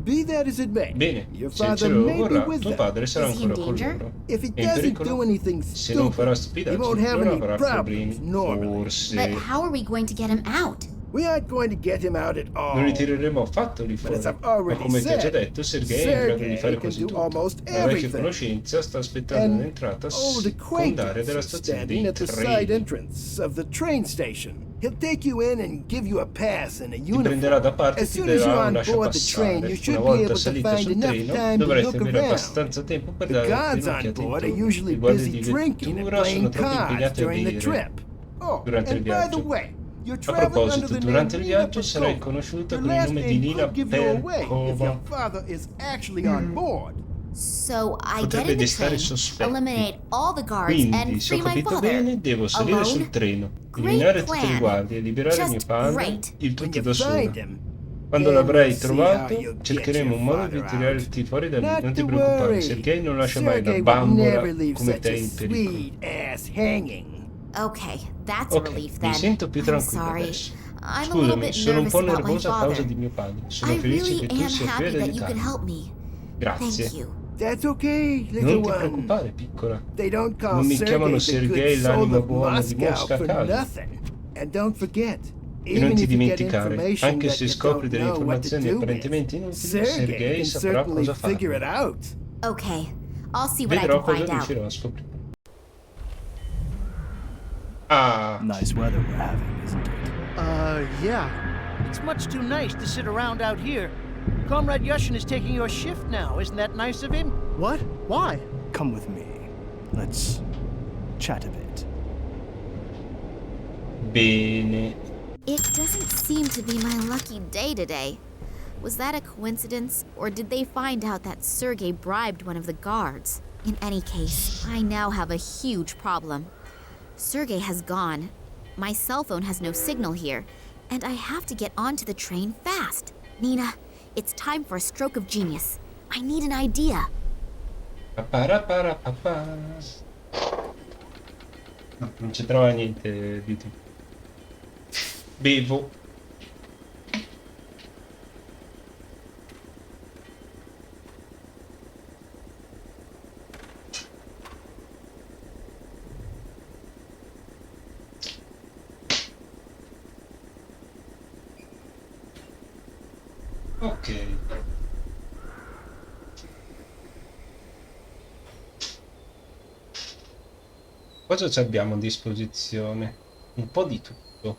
Be that as it may, Bene, your se il father cielo lo may be vorrà, with tuo them. padre sarà Is he in ancora con danger? loro. If he È in doesn't pericolo? do anything Se non farà stupid, he stupidaggini, won't have non any avrà problems problemi. normally. Forse But how are we going to get him out? We aren't going to get him out at all. non li tireremo affatto lì But fuori. as I've Ma already come ti ho già said, detto, Sergei è in grado di Sergei fare can quasi do tutto. almost La vecchia everything. conoscenza sta aspettando An l'entrata old secondaria della acquaintance stazione standing dei at the side treni. entrance of the train station. He'll take you in and give you a pass and a Ti prenderà da uniform. parte e As ti soon as you're darà un on board the train, lasciapassare. you Una should be volta able to salito find sul enough treno, time to dovrete look avere around. abbastanza tempo per The dare guards on un'occhiata board are intorno. usually I guardie busy di drinking and vettura playing sono troppo cards impegnati a during the bere trip. Oh, durante il and by the viaggio. way, you're A traveling under proposito, the durante il name Nina viaggio sarai Perkova. conosciuta Your con il last nome di name Nina could give you away if your Perkova. father is actually on board. So I get Potrebbe in the destare train, sospetti. eliminate all the guards, Quindi, and se ho free my capito father. bene, devo salire Alone? sul treno, Great eliminare tutte le plan. guardie e liberare Just mio padre, great. il When tutto you da sola. find him, Quando then l'avrai we'll see how trovato, you get cercheremo your un modo di father tirarti out. fuori da lì. Not Non ti to preoccupare, worry. Sergei non lascia mai una Sergei would bambola never leave come such te a in pericolo. sweet ass hanging. Okay, That's a Ok, relief mi then. sento più I'm tranquillo sorry. adesso. I'm a little Scusami, bit sono un nervous po' about my nervoso a causa father. di mio padre. Sono I felice really che tu am sia qui ad happy that you could aiutarmi. help me. Grazie. Thank you. That's okay, little Non ti one. preoccupare, piccola. They don't call Non mi chiamano Sergei the good Sergei, soul l'anima of buona di Moscow Mosca a for caso. nothing. And don't forget, E non even ti if you get dimenticare, information anche that se you scopri don't delle know what to informazioni do with, apparentemente inutili, Sergei Sergei can saprà certainly cosa figure it farne. out. Okay, I'll see what I Vedrò can cosa find out. riuscirò a scoprire. Ah, Nice weather we're having, isn't it? Yeah. It's much too nice to sit around out here. Comrade Yushin is taking your shift now. Isn't that nice of him? What? Why? Come with me. Let's chat a bit. bene. It doesn't seem to be my lucky day today. Was that a coincidence, or did they find out that Sergei bribed one of the guards? In any case, I now have a huge problem. Sergei has gone. My cell phone has no signal here, and I have to get onto the train fast. Nina, it's time for a stroke of genius. I need an idea. Paparaparapapa. No, non c'entrava niente di tutto. Bevo. Ok. Cosa ci abbiamo a disposizione? Un po' di tutto.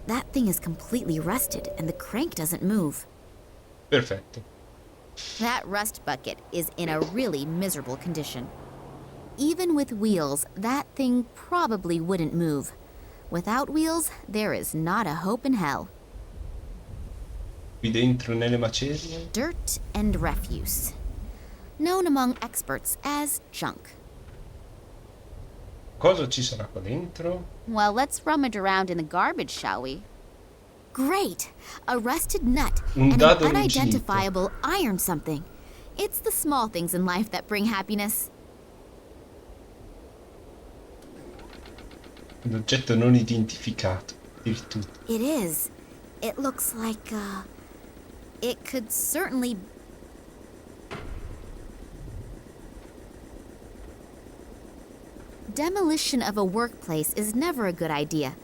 That thing is completely rusted, and the crank doesn't move. Perfetto. That rust bucket is in a really miserable condition. Even with wheels, that thing probably wouldn't move. Without wheels, there is not a hope in hell. Qui dentro nelle macerie. Dirt and refuse. Known among experts as junk. Cosa ci sarà qua dentro? Well, let's rummage around in the garbage, shall we? Great! A rusted nut Un and dado an arrugginito. unidentifiable iron something. It's the small things in life that bring happiness. Un oggetto non identificato. Addirittura. It is. It looks like, it could certainly... Demolition of a workplace is never a good idea,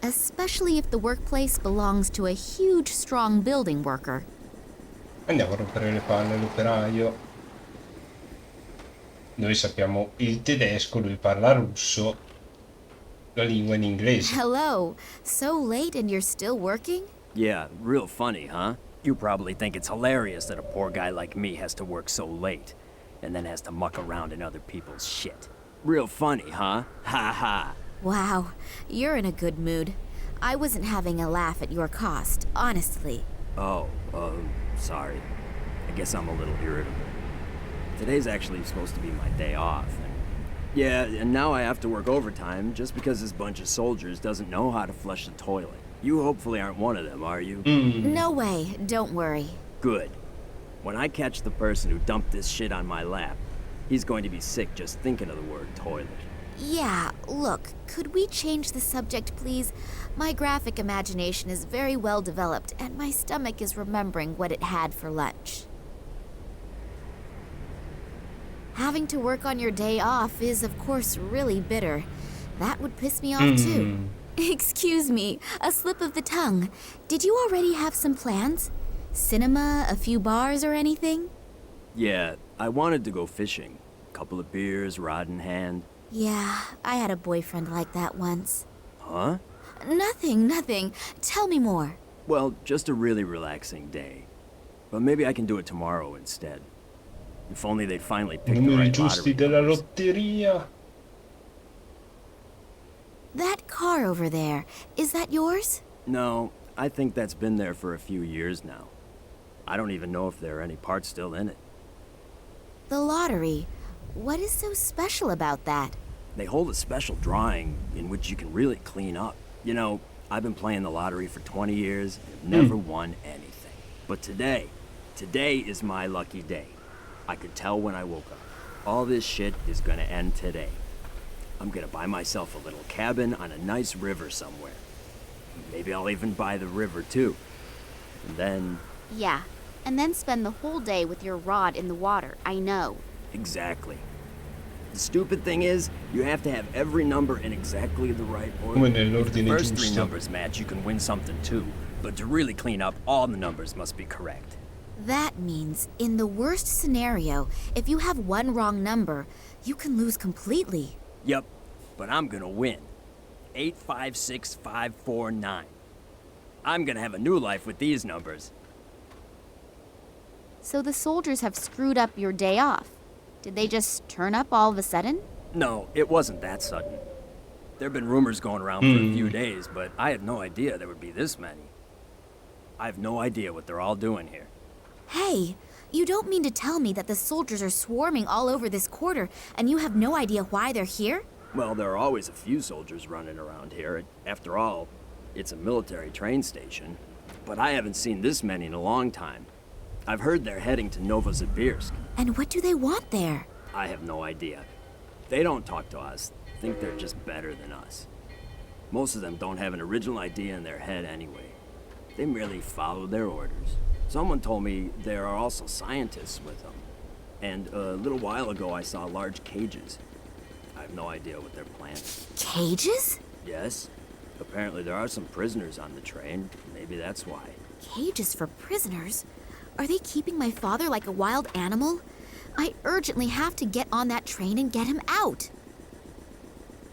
especially if the workplace belongs to a huge, strong building worker. Andiamo a rompere le palle all'operaio. Noi sappiamo il tedesco, lui parla russo, la lingua in inglese. Hello, so late and you're still working? Yeah, real funny, huh? You probably think it's hilarious that a poor guy like me has to work so late, and then has to muck around in other people's shit. Real funny, huh? Ha ha. Wow, you're in a good mood. I wasn't having a laugh at your cost, honestly. Oh, sorry. I guess I'm a little irritable. Today's actually supposed to be my day off, and yeah, and now I have to work overtime just because this bunch of soldiers doesn't know how to flush the toilet. You hopefully aren't one of them, are you? No way, don't worry. Good. When I catch the person who dumped this shit on my lap, he's going to be sick just thinking of the word toilet. Yeah, look, could we change the subject, please? My graphic imagination is very well developed, and my stomach is remembering what it had for lunch. Having to work on your day off is, of course, really bitter. That would piss me off, too. Excuse me, a slip of the tongue. Did you already have some plans? Cinema, a few bars, or anything? Yeah, I wanted to go fishing. Couple of beers, rod in hand. Yeah, I had a boyfriend like that once. Huh? Nothing. Tell me more. Well, just a really relaxing day. But maybe I can do it tomorrow instead. If only they'd finally pick the Numeri right giusti lottery della numbers. lotteria. That car over there, is that yours? No, I think that's been there for a few years now. I don't even know if there are any parts still in it. The lottery. What is so special about that? They hold a special drawing in which you can really clean up. You know, I've been playing the lottery for 20 years and have never won anything. But today is my lucky day. I could tell when I woke up. All this shit is gonna end today. I'm gonna buy myself a little cabin on a nice river somewhere. Maybe I'll even buy the river too. And then... Yeah, and then spend the whole day with your rod in the water, I know. Exactly. The stupid thing is, you have to have every number in exactly the right order. Come If the nell'ordine first three giusto. numbers match, you can win something too. But to really clean up, all the numbers must be correct. That means, in the worst scenario, if you have one wrong number, you can lose completely. Yep, but I'm gonna win. 856549. I'm gonna have a new life with these numbers. So the soldiers have screwed up your day off. Did they just turn up all of a sudden? No, it wasn't that sudden. There've been rumors going around for a few days, but I had no idea there would be this many. I have no idea what they're all doing here. Hey, you don't mean to tell me that the soldiers are swarming all over this quarter and you have no idea why they're here? Well, there are always a few soldiers running around here. After all, it's a military train station. But I haven't seen this many in a long time. I've heard they're heading to Novosibirsk. And what do they want there? I have no idea. They don't talk to us. Think they're just better than us. Most of them don't have an original idea in their head anyway. They merely follow their orders. Someone told me there are also scientists with them. And a little while ago I saw large cages. I have no idea what they're planning. Cages? Yes. Apparently there are some prisoners on the train. Maybe that's why. Cages for prisoners? Are they keeping my father like a wild animal? I urgently have to get on that train and get him out.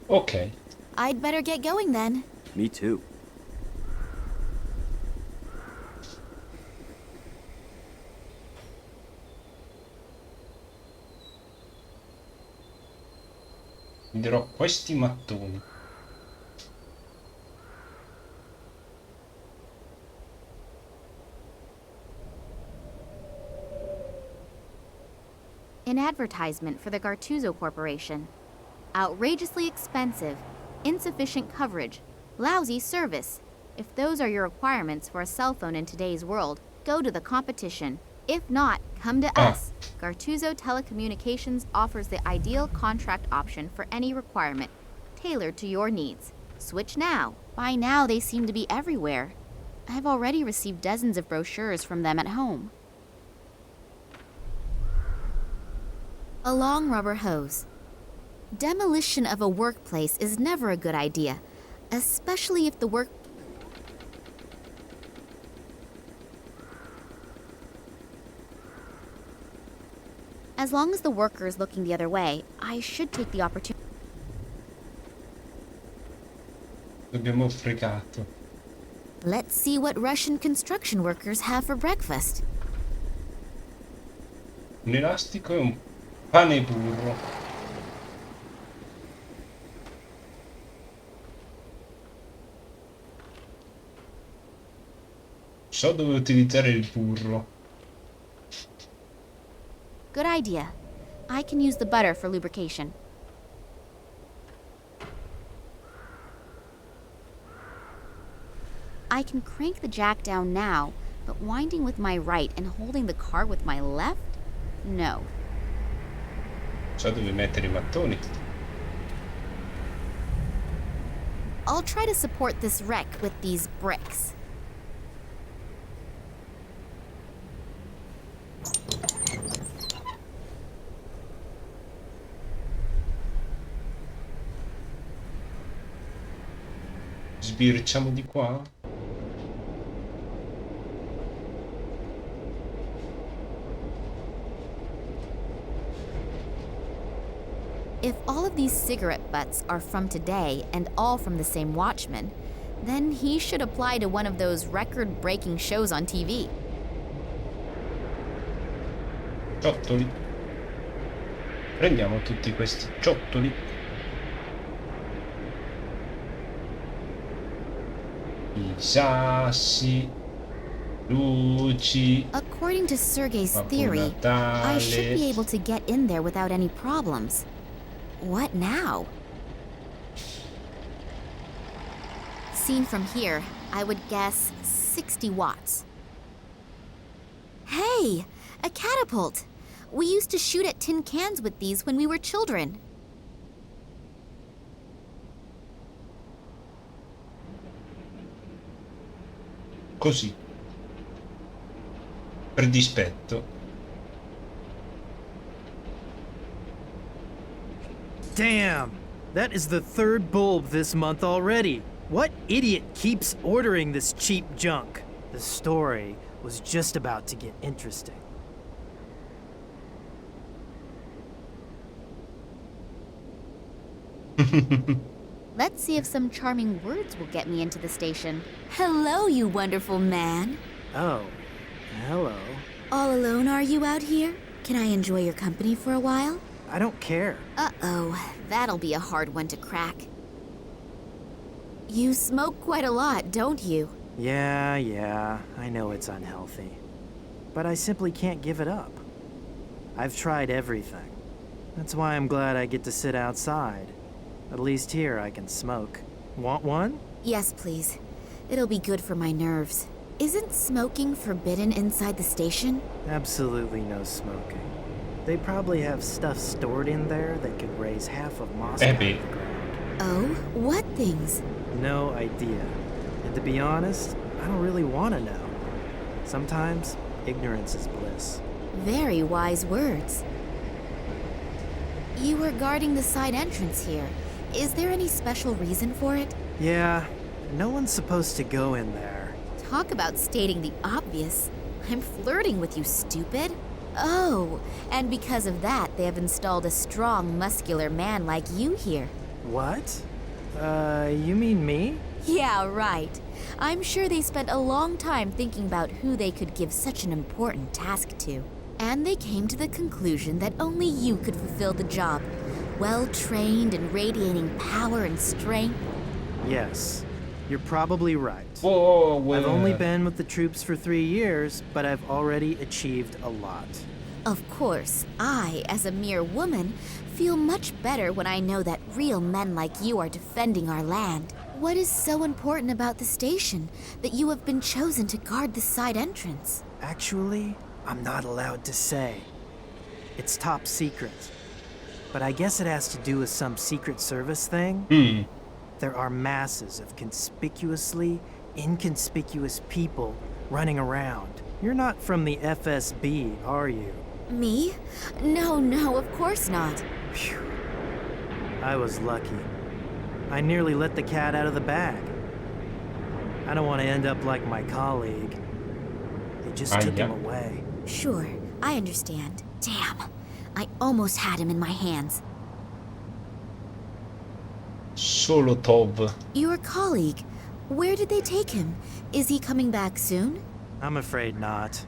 Ok. I'd better get going then. Me too. Prenderò questi mattoni. An advertisement for the Gartuzzo Corporation. Outrageously expensive, insufficient coverage, lousy service. If those are your requirements for a cell phone in today's world, go to the competition. If not, come to us. Gartuzzo Telecommunications offers the ideal contract option for any requirement, tailored to your needs. Switch now. By now, they seem to be everywhere. I've already received dozens of brochures from them at home. A long rubber hose. Demolition of a workplace is never a good idea, especially if the work... As long as the worker is looking the other way, I should take the opportunity. Abbiamo fregato. Let's see what Russian construction workers have for breakfast. Un elastico e un pane e burro. So dove utilizzare il burro. Good idea. I can use the butter for lubrication. I can crank the jack down now, but winding with my right and holding the car with my left? No. So dove mettere i mattoni. I'll try to support this wreck with these bricks. Sbirciamo di qua. If all of these cigarette butts are from today and all from the same watchman, then he should apply to one of those record-breaking shows on TV. Ciottoli. Prendiamo tutti questi ciottoli. I sassi. Luci. According to Sergei's Babbo theory, I should Natale. be able to get in there without any problems. What now? Seen from here, I would guess 60 watts. Hey, a catapult! We used to shoot at tin cans with these when we were children. Così. Per dispetto. Damn! That is the third bulb this month already. What idiot keeps ordering this cheap junk? The story was just about to get interesting. Let's see if some charming words will get me into the station. Hello, you wonderful man. Oh, hello. All alone are you out here? Can I enjoy your company for a while? I don't care. Uh-oh, that'll be a hard one to crack. You smoke quite a lot, don't you? Yeah, I know it's unhealthy. But I simply can't give it up. I've tried everything. That's why I'm glad I get to sit outside. At least here I can smoke. Want one? Yes, please. It'll be good for my nerves. Isn't smoking forbidden inside the station? Absolutely no smoking. They probably have stuff stored in there that could raise half of Moscow out of the ground. Oh, what things? No idea. And to be honest, I don't really want to know. Sometimes, ignorance is bliss. Very wise words. You were guarding the side entrance here. Is there any special reason for it? Yeah, no one's supposed to go in there. Talk about stating the obvious. I'm flirting with you, stupid. Oh, and because of that, they have installed a strong, muscular man like you here. What? You mean me? Yeah, right. I'm sure they spent a long time thinking about who they could give such an important task to. And they came to the conclusion that only you could fulfill the job. Well-trained and radiating power and strength. Yes, you're probably right. Whoa, I've only been with the troops for 3 years, but I've already achieved a lot. Of course, I, as a mere woman, feel much better when I know that real men like you are defending our land. What is so important about the station that you have been chosen to guard the side entrance? Actually, I'm not allowed to say. It's top secret. But I guess it has to do with some Secret Service thing. There are masses of conspicuously inconspicuous people running around. You're not from the FSB, are you? Me? No, of course not. Phew. I was lucky. I nearly let the cat out of the bag. I don't want to end up like my colleague. They just took him away. Sure, I understand. Damn, I almost had him in my hands. Solo Tov. Your colleague, where did they take him? Is he coming back soon? I'm afraid not.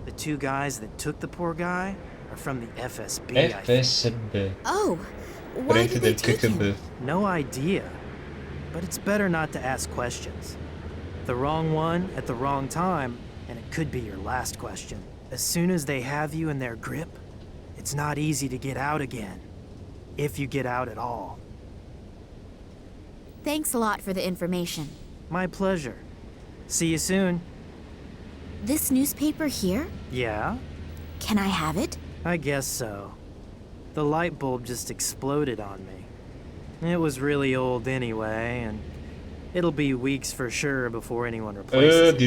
The 2 guys that took the poor guy are from the FSB, I think. FSB. Oh, why did they take him? No idea. But it's better not to ask questions. The wrong one at the wrong time, and it could be your last question. As soon as they have you in their grip, it's not easy to get out again. If you get out at all. Thanks a lot for the information. My pleasure. See you soon. This newspaper here? Yeah? Can I have it? I guess so. The light bulb just exploded on me. It was really old anyway, and it'll be weeks for sure before anyone replaces it.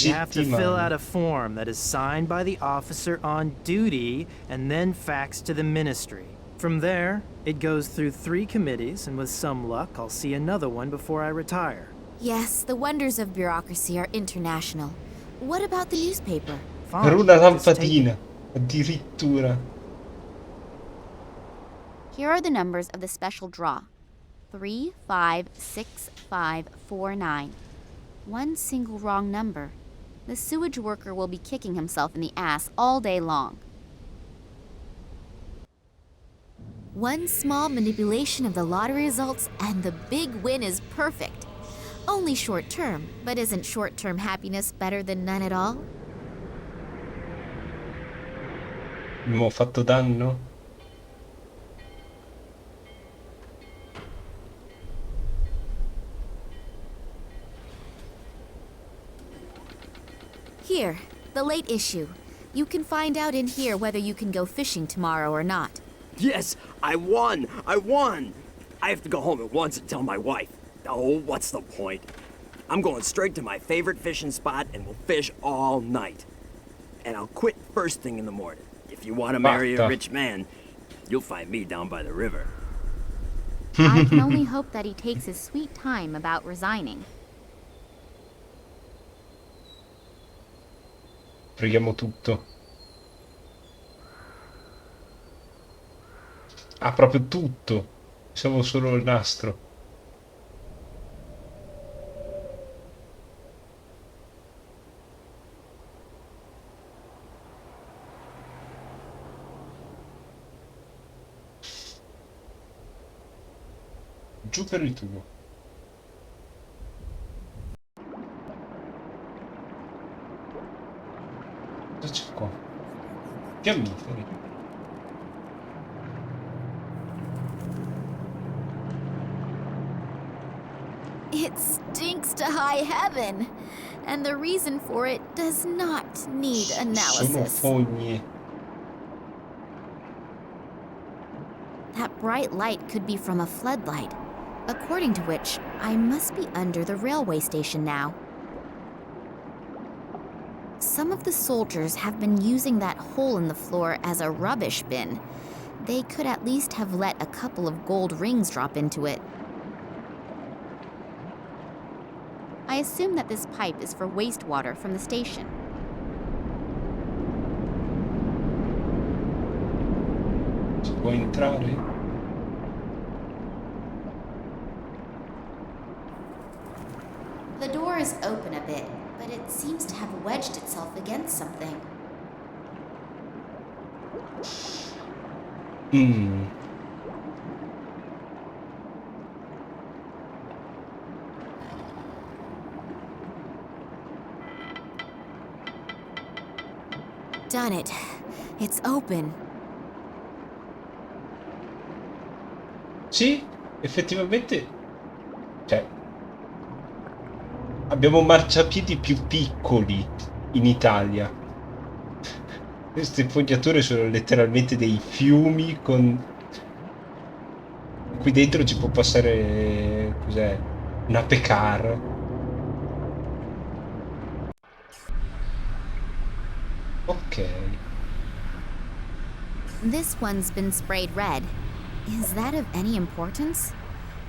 You have to fill out a form that is signed by the officer on duty and then faxed to the ministry. From there, it goes through 3 committees, and with some luck, I'll see another one before I retire. Yes, the wonders of bureaucracy are international. What about the newspaper? Fine, Per una just take lampadina, it. addirittura. Here are the numbers of the special draw. 356549. One single wrong number. The sewage worker will be kicking himself in the ass all day long. One small manipulation of the lottery results and the big win is perfect. Only short term, but isn't short-term happiness better than none at all? Abbiamo fatto danno? Here, the late issue. You can find out in here whether you can go fishing tomorrow or not. Yes, I won! I won! I have to go home at once and tell my wife. Oh, what's the point? I'm going straight to my favorite fishing spot and we'll fish all night. And I'll quit first thing in the morning. If you want to marry a rich man, you'll find me down by the river. I can only hope that he takes his sweet time about resigning. Preghiamo tutto. Ah, proprio tutto. Pensavo solo il nastro. Giù per il tubo. Cosa c'è qua? Fiammiferi. It stinks to high heaven, and the reason for it does not need Sono analysis. fogne. That bright light could be from a floodlight, according to which I must be under the railway station now. Some of the soldiers have been using that hole in the floor as a rubbish bin. They could at least have let a couple of gold rings drop into it. I assume that this pipe is for wastewater from the station. Si può entrare? The door is open a bit, but it seems to have wedged itself against something. Done it. It's open. Sì, effettivamente. Cioè, abbiamo marciapiedi più piccoli in Italia. Queste fognature sono letteralmente dei fiumi con... Qui dentro ci può passare... Cos'è? Una pecar. Ok. This one's been sprayed red. Is that of any importance?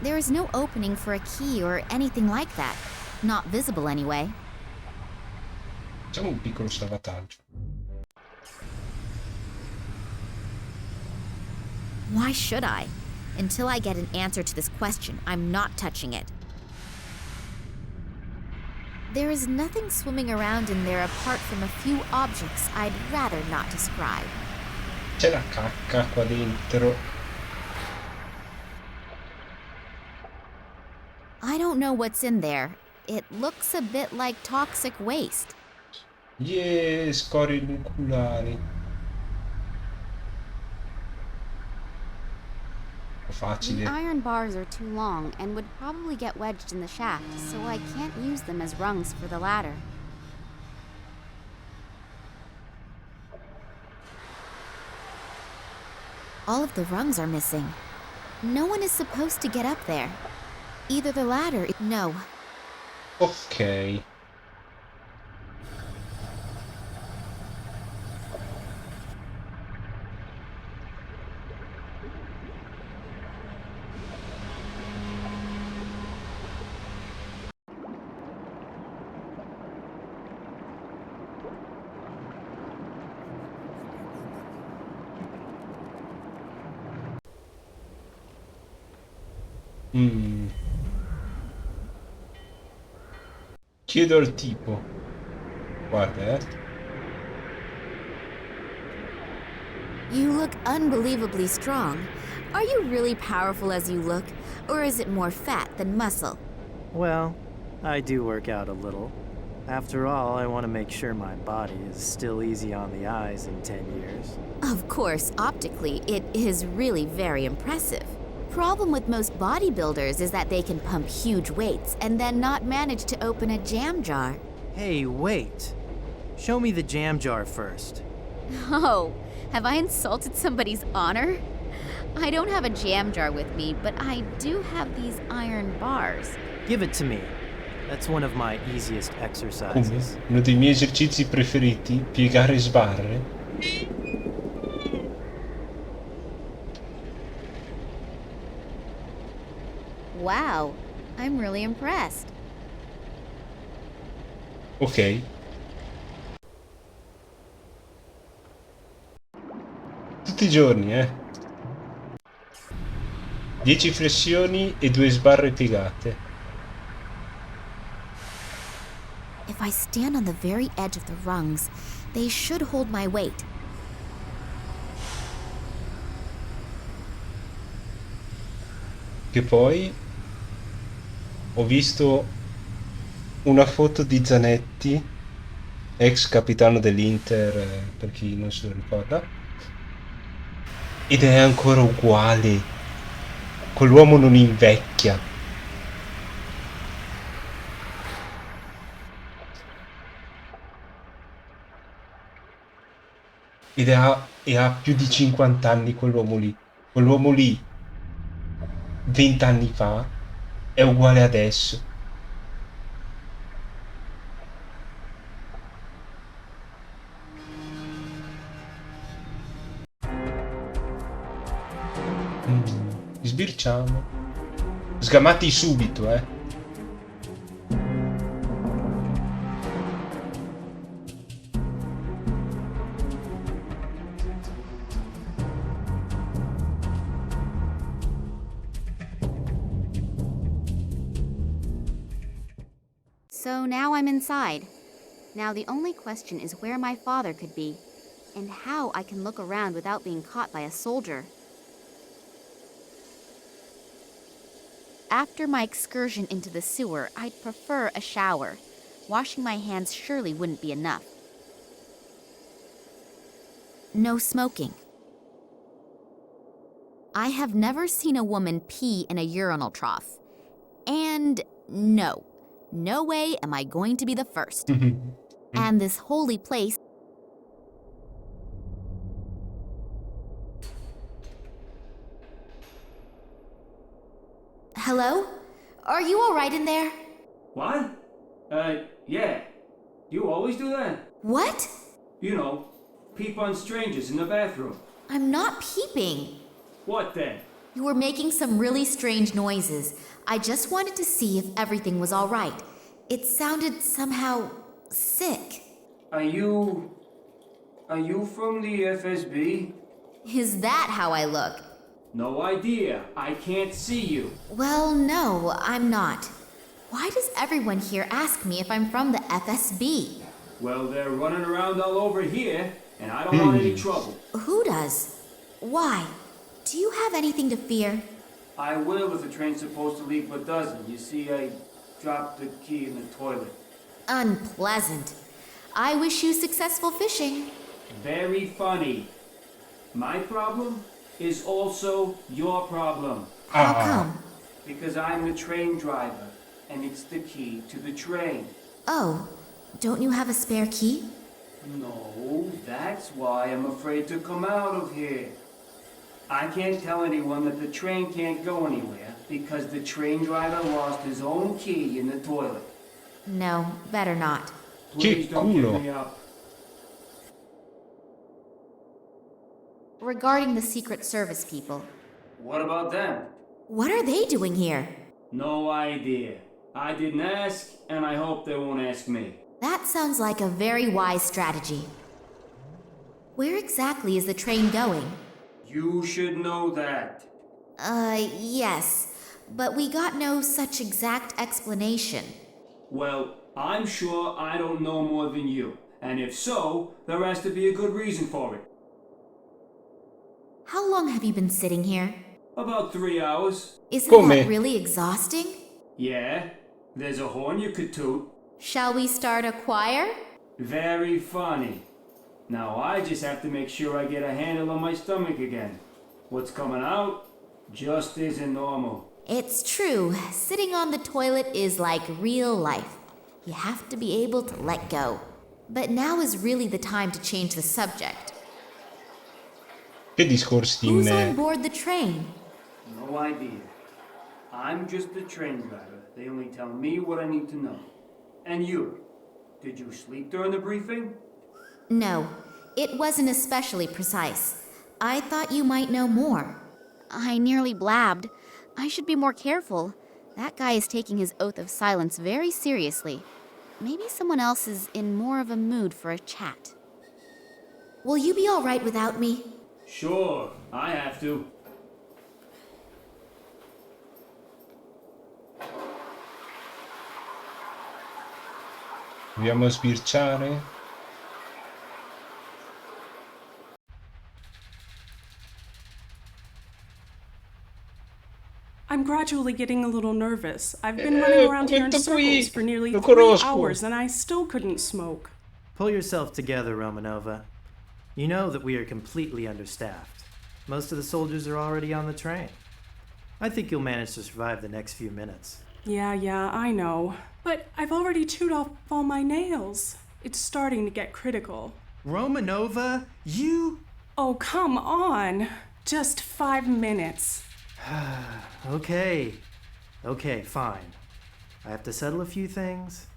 There is no opening for a key or anything like that. Not visible anyway. Facciamo un piccolo salvataggio. Why should I? Until I get an answer to this question, I'm not touching it. There is nothing swimming around in there apart from a few objects I'd rather not describe. C'è la cacca qua dentro. I don't know what's in there. It looks a bit like toxic waste. Yeah, scorie nucleari. Facile. The iron bars are too long and would probably get wedged in the shaft, so I can't use them as rungs for the ladder. All of the rungs are missing. No one is supposed to get up there. Either the ladder... No. Ok. Chiedo al tipo. Guarda, You look unbelievably strong. Are you really powerful as you look, or is it more fat than muscle? Well, I do work out a little. After all, I want to make sure my body is still easy on the eyes in 10 years. Of course, optically, it is really very impressive. Problem with most bodybuilders is that they can pump huge weights and then not manage to open a jam jar. Hey, wait. Show me the jam jar first. Oh, have I insulted somebody's honor? I don't have a jam jar with me, but I do have these iron bars. Give it to me. That's one of my easiest exercises. Uno dei miei esercizi preferiti, piegare sbarre. Wow, I'm really impressed. Ok. Tutti i giorni, 10 flessioni e 2 sbarre piegate. If I stand on the very edge of the rungs, they should hold my weight. Che poi ho visto una foto di Zanetti, ex capitano dell'Inter, per chi non se lo ricorda, ed è ancora uguale. Quell'uomo non invecchia. E ha più di 50 anni quell'uomo lì. Quell'uomo lì 20 anni fa è uguale adesso. Sbirciamo. Sgamati subito, So now I'm inside. Now the only question is where my father could be, and how I can look around without being caught by a soldier. After my excursion into the sewer, I'd prefer a shower. Washing my hands surely wouldn't be enough. No smoking. I have never seen a woman pee in a urinal trough. And no way am I going to be the first. And this holy place... Hello? Are you all right in there? What? Yeah. You always do that? What? You know, peep on strangers in the bathroom. I'm not peeping. What then? You were making some really strange noises. I just wanted to see if everything was all right. It sounded somehow sick. Are you from the FSB? Is that how I look? No idea. I can't see you. Well, no, I'm not. Why does everyone here ask me if I'm from the FSB? Well, they're running around all over here, and I don't want any trouble. Who does? Why? Do you have anything to fear? I will if the train's supposed to leave but doesn't. You see, I dropped the key in the toilet. Unpleasant. I wish you successful fishing. Very funny. My problem is also your problem. How come? Because I'm the train driver, and it's the key to the train. Oh, don't you have a spare key? No, that's why I'm afraid to come out of here. I can't tell anyone that the train can't go anywhere because the train driver lost his own key in the toilet. No, better not. Please don't give me up. Regarding the Secret Service people. What about them? What are they doing here? No idea. I didn't ask, and I hope they won't ask me. That sounds like a very wise strategy. Where exactly is the train going? You should know that. Yes. But we got no such exact explanation. Well, I'm sure I don't know more than you. And if so, there has to be a good reason for it. How long have you been sitting here? About 3 hours. Isn't that really exhausting? Yeah. There's a horn you could toot. Shall we start a choir? Very funny. Now I just have to make sure I get a handle on my stomach again. What's coming out just isn't normal. It's true. Sitting on the toilet is like real life. You have to be able to let go. But now is really the time to change the subject. Che discorsi Who's in... on board the train? No idea. I'm just the train driver. They only tell me what I need to know. And you? Did you sleep during the briefing? No, it wasn't especially precise. I thought you might know more. I nearly blabbed. I should be more careful. That guy is taking his oath of silence very seriously. Maybe someone else is in more of a mood for a chat. Will you be all right without me? Sure, I have to. Dobbiamo sbirciare? I'm gradually getting a little nervous. I've been running around here in circles for nearly Lo 3 conosco. hours and I still couldn't smoke. Pull yourself together, Romanova. You know that we are completely understaffed. Most of the soldiers are already on the train. I think you'll manage to survive the next few minutes. Yeah, I know. But I've already chewed off all my nails. It's starting to get critical. Romanova, you... Oh, come on. Just 5 minutes. Okay, fine. I have to settle a few things,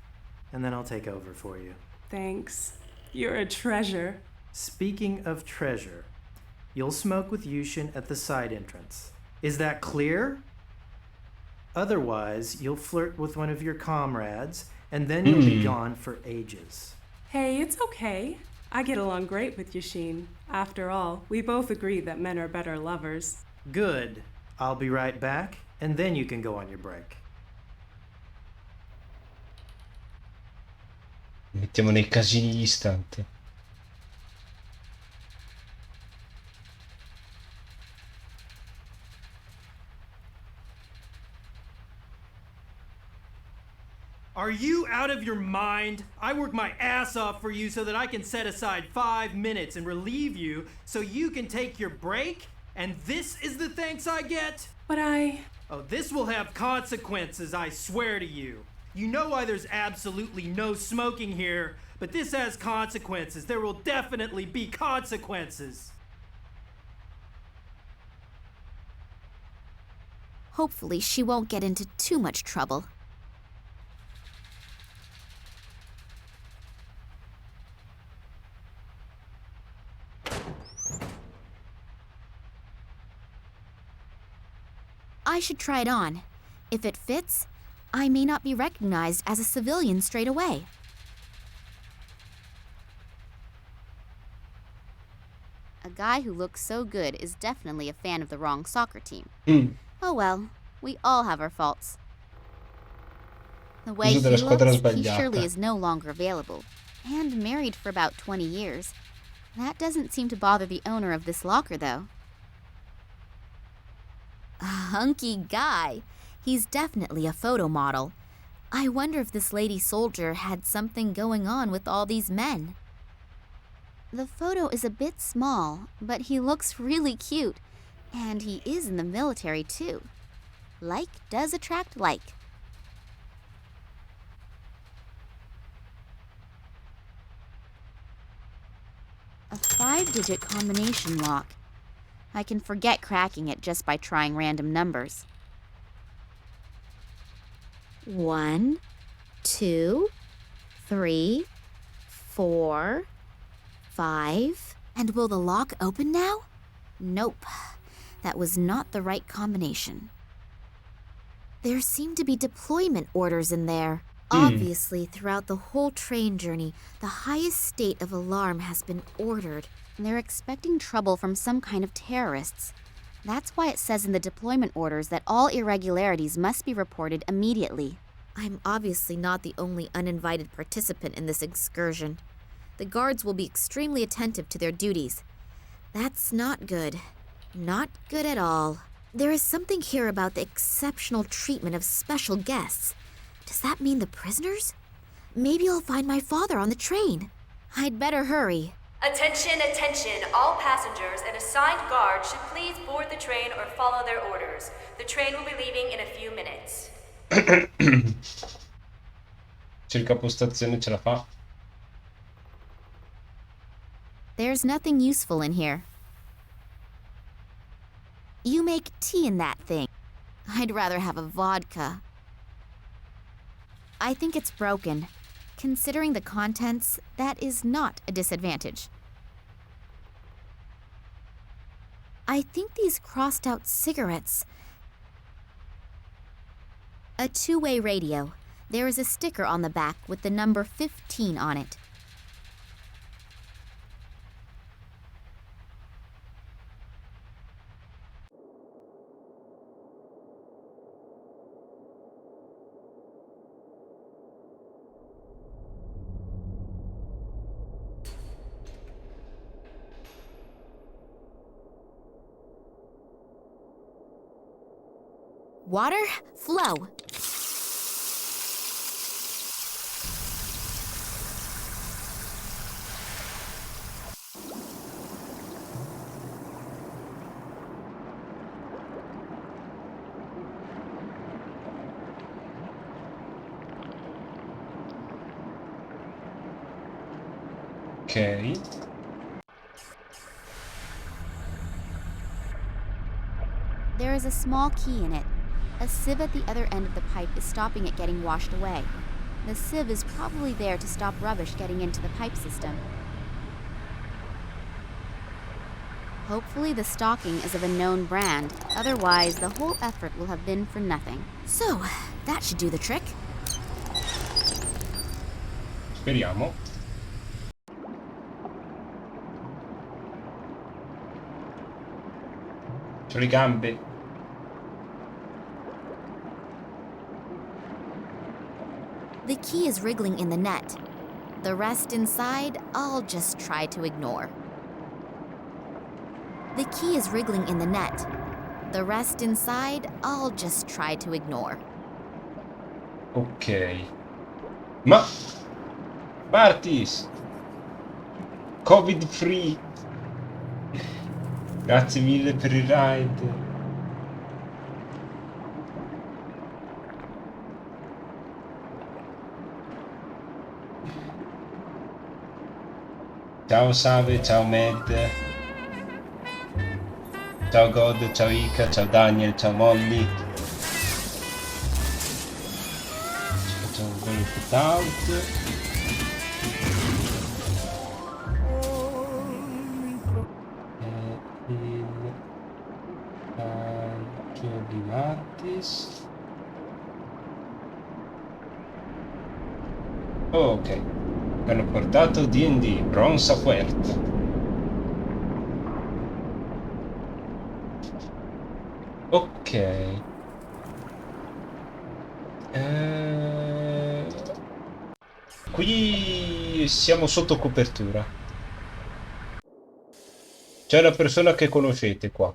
and then I'll take over for you. Thanks. You're a treasure. Speaking of treasure, you'll smoke with Yushin at the side entrance. Is that clear? Otherwise, you'll flirt with one of your comrades, and then you'll be gone for ages. Hey, it's okay. I get along great with Yushin. After all, we both agree that men are better lovers. Good. I'll be right back, and then you can go on your break. Mettiamo nei casini gli istanti. Are you out of your mind? I work my ass off for you so that I can set aside 5 minutes and relieve you so you can take your break? And this is the thanks I get? But Oh, this will have consequences, I swear to you. You know why there's absolutely no smoking here, but this has consequences. There will definitely be consequences. Hopefully, she won't get into too much trouble. I should try it on. If it fits, I may not be recognized as a civilian straight away. A guy who looks so good is definitely a fan of the wrong soccer team. Oh well, we all have our faults. The way he looks, he surely is no longer available. And married for about 20 years. That doesn't seem to bother the owner of this locker, though. A hunky guy. He's definitely a photo model. I wonder if this lady soldier had something going on with all these men. The photo is a bit small, but he looks really cute. And he is in the military, too. Like does attract like. A 5-digit combination lock. I can forget cracking it just by trying random numbers. 1, 2, 3, 4, 5. And will the lock open now? Nope. That was not the right combination. There seem to be deployment orders in there. Obviously, throughout the whole train journey, the highest state of alarm has been ordered. They're expecting trouble from some kind of terrorists. That's why it says in the deployment orders that all irregularities must be reported immediately. I'm obviously not the only uninvited participant in this excursion. The guards will be extremely attentive to their duties. That's not good. Not good at all. There is something here about the exceptional treatment of special guests. Does that mean the prisoners? Maybe I'll find my father on the train. I'd better hurry. Attention, attention. All passengers and assigned guards should please board the train or follow their orders. The train will be leaving in a few minutes. C'è il capostazione, ce la fa. There's nothing useful in here. You make tea in that thing. I'd rather have a vodka. I think it's broken. Considering the contents, that is not a disadvantage. I think these crossed out cigarettes. A two-way radio. There is a sticker on the back with the number 15 on it. Water, flow. Ok. There is a small key in it. A sieve at the other end of the pipe is stopping it getting washed away. The sieve is probably there to stop rubbish getting into the pipe system. Hopefully the stocking is of a known brand, otherwise the whole effort will have been for nothing. So, that should do the trick. Speriamo. C'ho le gambe. The key is wriggling in the net. The rest inside, I'll just try to ignore. The key is wriggling in the net. The rest inside, I'll just try to ignore. Ok. Ma... Martis! Covid free! Grazie mille per il ride. Ciao Save, ciao Med. Ciao God, ciao Ika, ciao Daniel, ciao Molly. Facciamo un bel put out. Il calcio di Martis. Oh, ok. Hanno portato D&D, Bronza Fuerte. Ok. Qui siamo sotto copertura. C'è una persona che conoscete qua.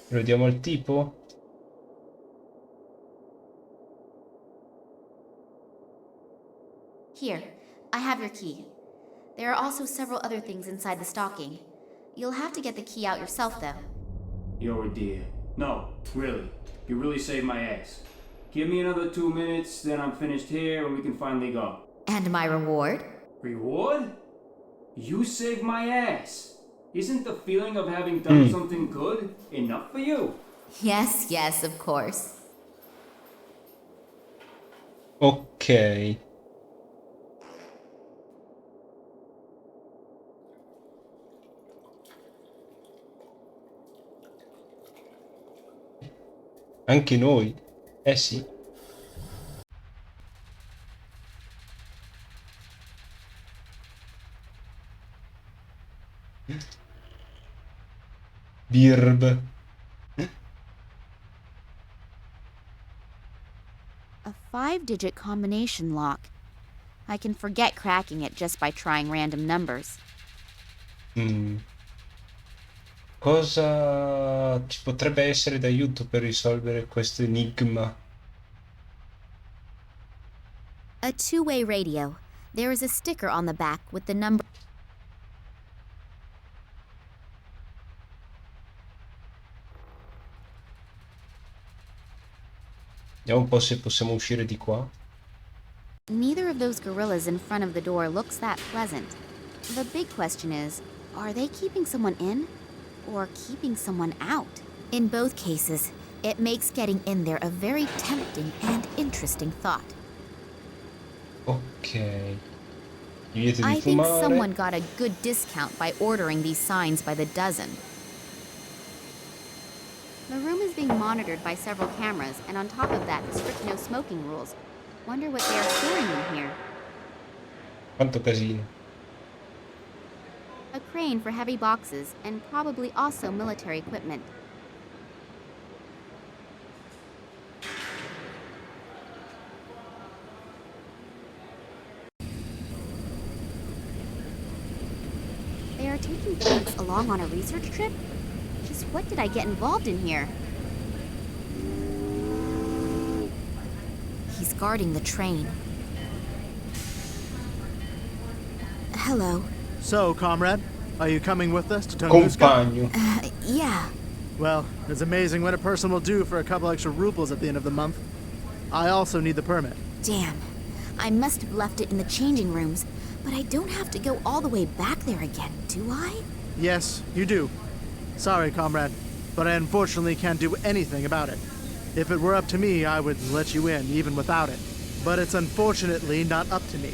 Lo diamo al tipo? Here, I have your key. There are also several other things inside the stocking. You'll have to get the key out yourself, though. You're a dear. No, really. You really saved my ass. Give me another 2 minutes, then I'm finished here and we can finally go. And my reward? Reward? You saved my ass. Isn't the feeling of having done something good enough for you? Yes, yes, of course. Ok. Anche noi? Eh sì. Birb. A 5-digit combination lock. I can forget cracking it just by trying random numbers. Cosa ci potrebbe essere d'aiuto per risolvere questo enigma? A two-way radio. There is a sticker on the back with the number. Vediamo un po' se possiamo uscire di qua. Neither of those gorillas in front of the door looks that pleasant. The big question is, are they keeping someone in or keeping someone out? In both cases, it makes getting in there a very tempting and interesting thought. Ok. Divieto di I think fumare. someone got a good discount by ordering these signs by the dozen. The room is being monitored by several cameras, and on top of that, the strict no smoking rules. Wonder what they are storing in here. Quanto casino. A crane for heavy boxes, and probably also military equipment. They are taking kids along on a research trip? Just what did I get involved in here? He's guarding the train. Hello. So, comrade, are you coming with us to Tunguska? Compagno. Yeah. Well, it's amazing what a person will do for a couple extra rubles at the end of the month. I also need the permit. Damn. I must have left it in the changing rooms, but I don't have to go all the way back there again, do I? Yes, you do. Sorry, comrade, but I unfortunately can't do anything about it. If it were up to me, I would let you in, even without it. But it's unfortunately not up to me.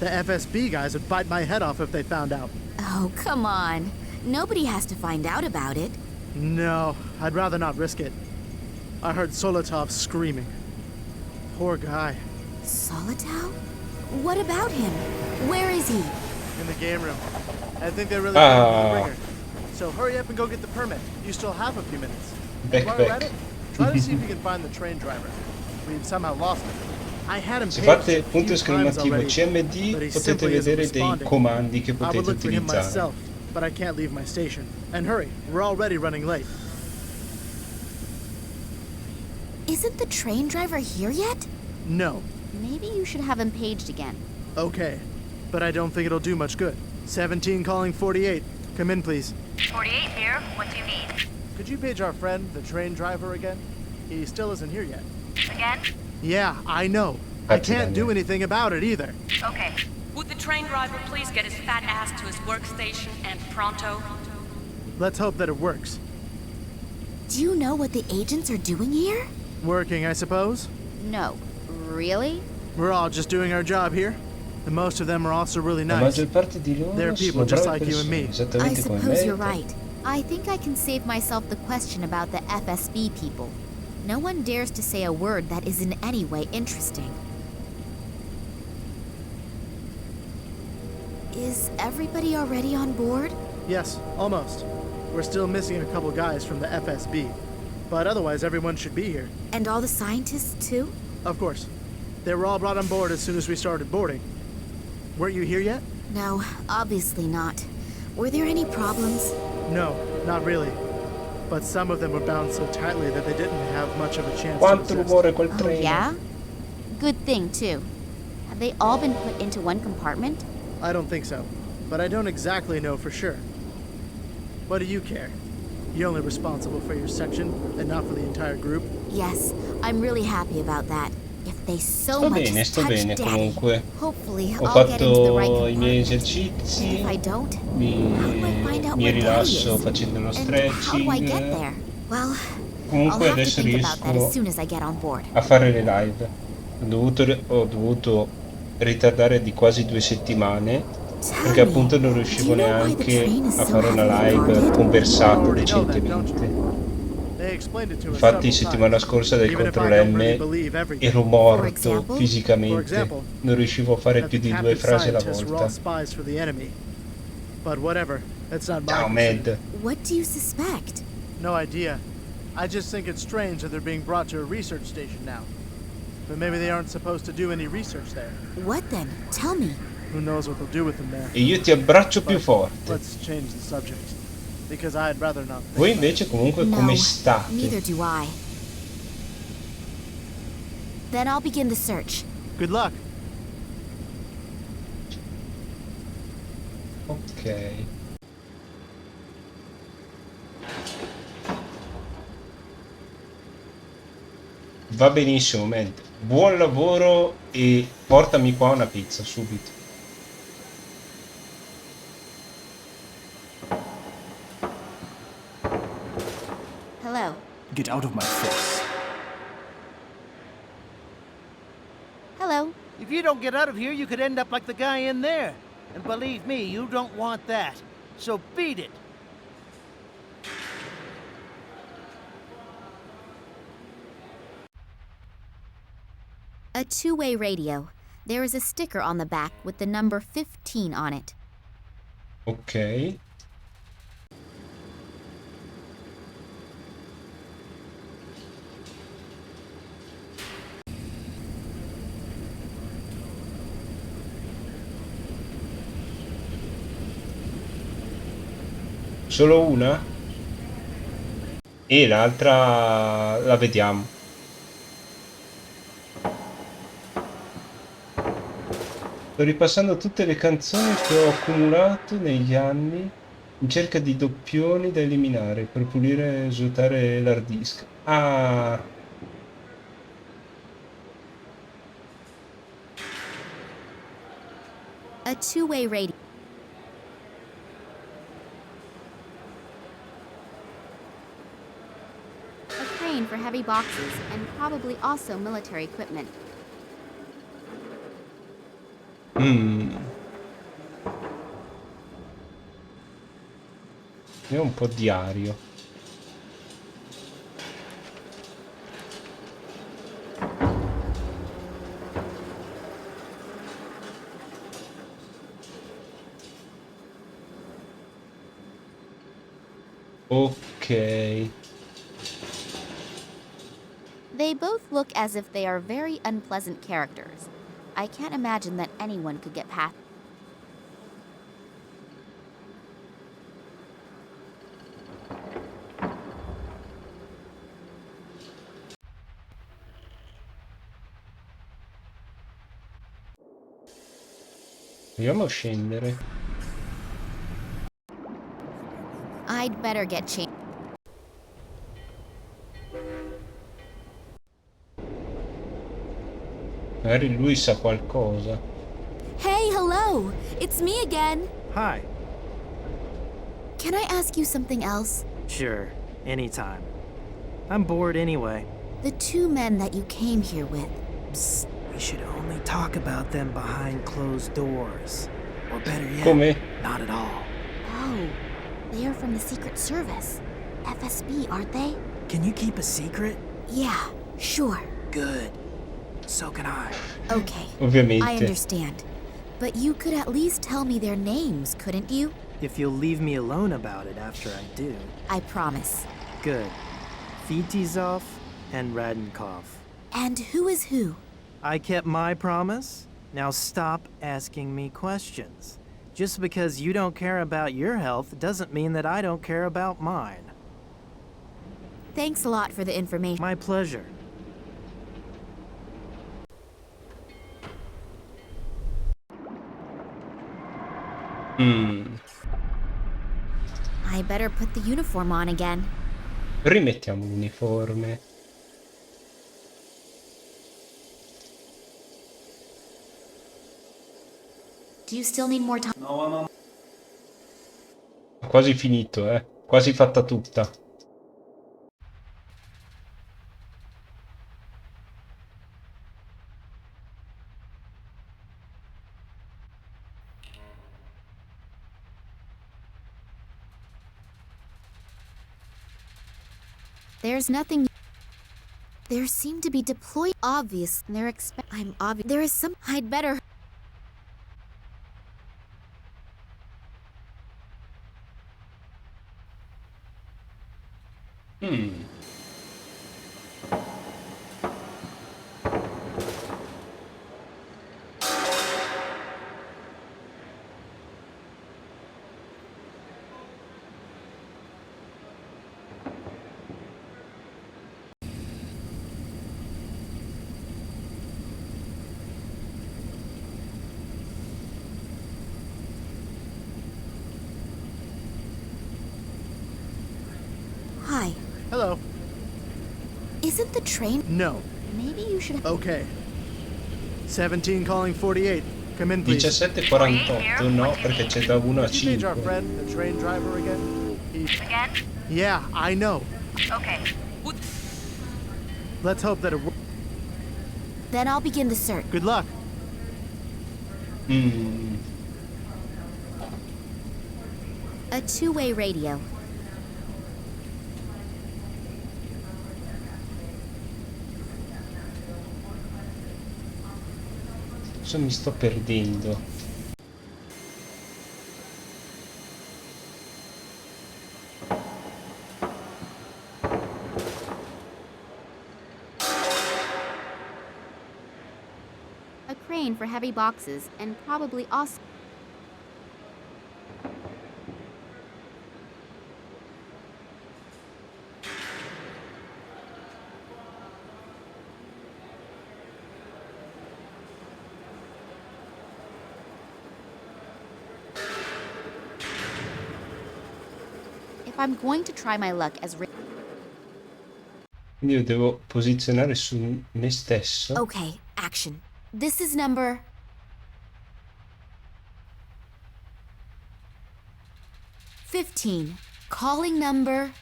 The FSB guys would bite my head off if they found out. Oh, come on. Nobody has to find out about it. No, I'd rather not risk it. I heard Solotov screaming. Poor guy. Solotov? What about him? Where is he? In the game room. I think they really put him in the ringer. So hurry up and go get the permit. You still have a few minutes. While we're at it, try to see if you can find the train driver. We've somehow lost him. I had him Se paged fate a punto few times esclamativo already, CMD but he potete simply isn't vedere dei responding. comandi che I would potete look for him utilizzare. myself, but I can't leave my station. And hurry, we're already running late. Isn't the train driver here yet? No. Maybe you should have him paged again. Okay, but I don't think it'll do much good. 17 calling 48. Come in, please. 48 here. What do you need? Could you page our friend, the train driver, again? He still isn't here yet. Again? Yeah, I know. I can't do anything about it either. Okay. Would the train driver please get his fat ass to his workstation and pronto? Let's hope that it works. Do you know what the agents are doing here? Working, I suppose? No. Really? We're all just doing our job here. And most of them are also really La nice. maggior parte di loro They're people sono just brave like you and me. persone, I esattamente come suppose me. you're right. I think I can save myself the question about the FSB people. No one dares to say a word that is in any way interesting. Is everybody already on board? Yes, almost. We're still missing a couple guys from the FSB. But otherwise, everyone should be here. And all the scientists, too? Of course. They were all brought on board as soon as we started boarding. Weren't you here yet? No, obviously not. Were there any problems? No, not really. But some of them were bound so tightly that they didn't have much of a chance Quanto to resist. rumore quel Oh, treno. yeah? Good thing, too. Have they all been put into one compartment? I don't think so. But I don't exactly know for sure. What do you care? You're only responsible for your section, and not for the entire group. Yes, I'm really happy about that. If they so Sto much bene, as sto touch bene Daddy, comunque. hopefully Ho I'll get into the right fatto i miei compartment. esercizi, If I don't, mi, how do I find out mi where Daddy rilasso is? facendo lo And how do I get stretching. there? Well, I'll Comunque have to adesso think about that as riesco soon as I get on board. a fare le live. Ho dovuto ritardare di quasi 2 settimane perché appunto non riuscivo neanche a fare una live conversata decentemente. Infatti settimana scorsa del Ctrl M ero morto fisicamente, non riuscivo a fare più di 2 frasi alla volta. Ciao Med. What do you suspect? No idea. I just think it's strange that they're being brought to a research station now. But maybe they aren't supposed to do any research there. What then? Tell me. Who knows what they'll do with them there. E io ti abbraccio più forte. Let's change the subject. Because I'd rather not. Voi invece comunque come No, state? neither do I. Then I'll begin the search. Good luck. Ok. Va benissimo, Med. Buon lavoro e portami qua una pizza subito. Hello. Get out of my face. Hello. If you don't get out of here, you could end up like the guy in there. And believe me, you don't want that. So beat it. A two-way radio. There is a sticker on the back with the number 15 on it. Ok. Solo una? E l'altra la vediamo. Sto ripassando tutte le canzoni che ho accumulato negli anni in cerca di doppioni da eliminare per pulire e svuotare l'hard disk. Ah! A two-way radio. A crane for heavy boxes and probably also military equipment. È un po' diario. Ok. They both look as if they are very unpleasant characters. I can't imagine that anyone could get past. Proviamo a scendere. I'd better get changed. Magari lui sa qualcosa. Hey, hello! It's me again! Hi. Can I ask you something else? Sure, anytime. I'm bored anyway. The two men that you came here with. Psst, we should only talk about them behind closed doors. Or better yet, Come? not at all. Oh, they are from the Secret Service. FSB, aren't they? Can you keep a secret? Yeah, sure. Good. So can I. Okay. Ovviamente. I understand. But you could at least tell me their names, couldn't you? If you'll leave me alone about it after I do. I promise. Good. Fitizov and Radenkov. And who is who? I kept my promise. Now stop asking me questions. Just because you don't care about your health doesn't mean that I don't care about mine. Thanks a lot for the information. My pleasure. I better put the uniform on again. Rimettiamo l'uniforme. Do you still need more time? Ho quasi finito, quasi fatta tutta. There's nothing. There seem to be deployed. Obvious. I'm obvious. There is some. I'd better. Hi. Hello. Isn't the train? No. Maybe you should... Okay. 17 calling 48. Come in, please. 17:48, no, perché c'è da 1 a Could you page our 5. friend, the train driver, again? Again? Yeah, I know. Okay. Let's hope that it works. Then I'll begin the search. Good luck. A two-way radio. Adesso mi sto perdendo. A crane for heavy boxes, and probably also... If I'm going to try my luck as... Quindi io devo posizionare su me stesso. Okay, action. This is number... 15. Calling number...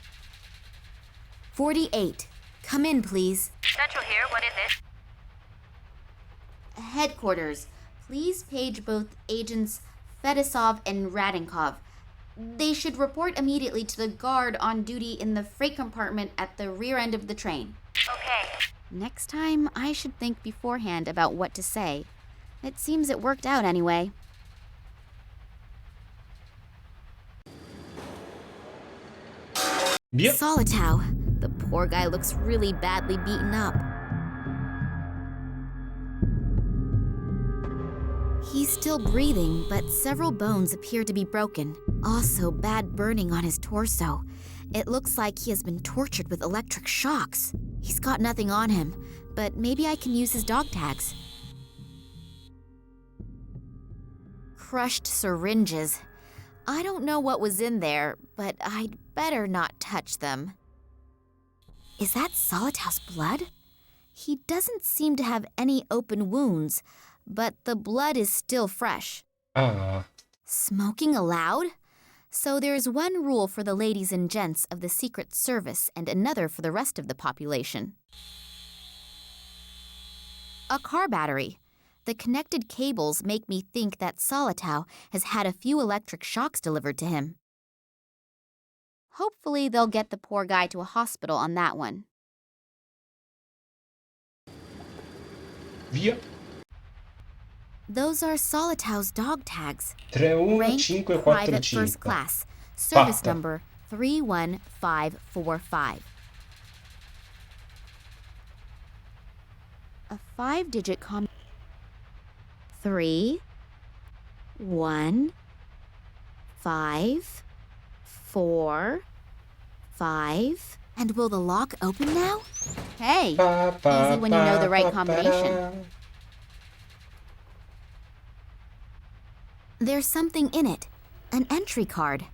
48. Come in, please. Central here, what is it? Headquarters. Please page both agents Fedosov and Radinkov. They should report immediately to the guard on duty in the freight compartment at the rear end of the train. Okay. Next time, I should think beforehand about what to say. It seems it worked out anyway. Yep. Solitow. The poor guy looks really badly beaten up. He's still breathing, but several bones appear to be broken. Also, bad burning on his torso. It looks like he has been tortured with electric shocks. He's got nothing on him, but maybe I can use his dog tags. Crushed syringes. I don't know what was in there, but I'd better not touch them. Is that Solitow's blood? He doesn't seem to have any open wounds, but the blood is still fresh. Smoking allowed? So there's one rule for the ladies and gents of the Secret Service and another for the rest of the population. A car battery. The connected cables make me think that Solitow has had a few electric shocks delivered to him. Hopefully they'll get the poor guy to a hospital on that one. Via. Those are Solitow's dog tags. 31545. Private first class. Service Fatta. number 31545. A 5-digit 3 1 5 4 5. And will the lock open now? Hey, easy when you know the right combination. There's something in it. An entry card.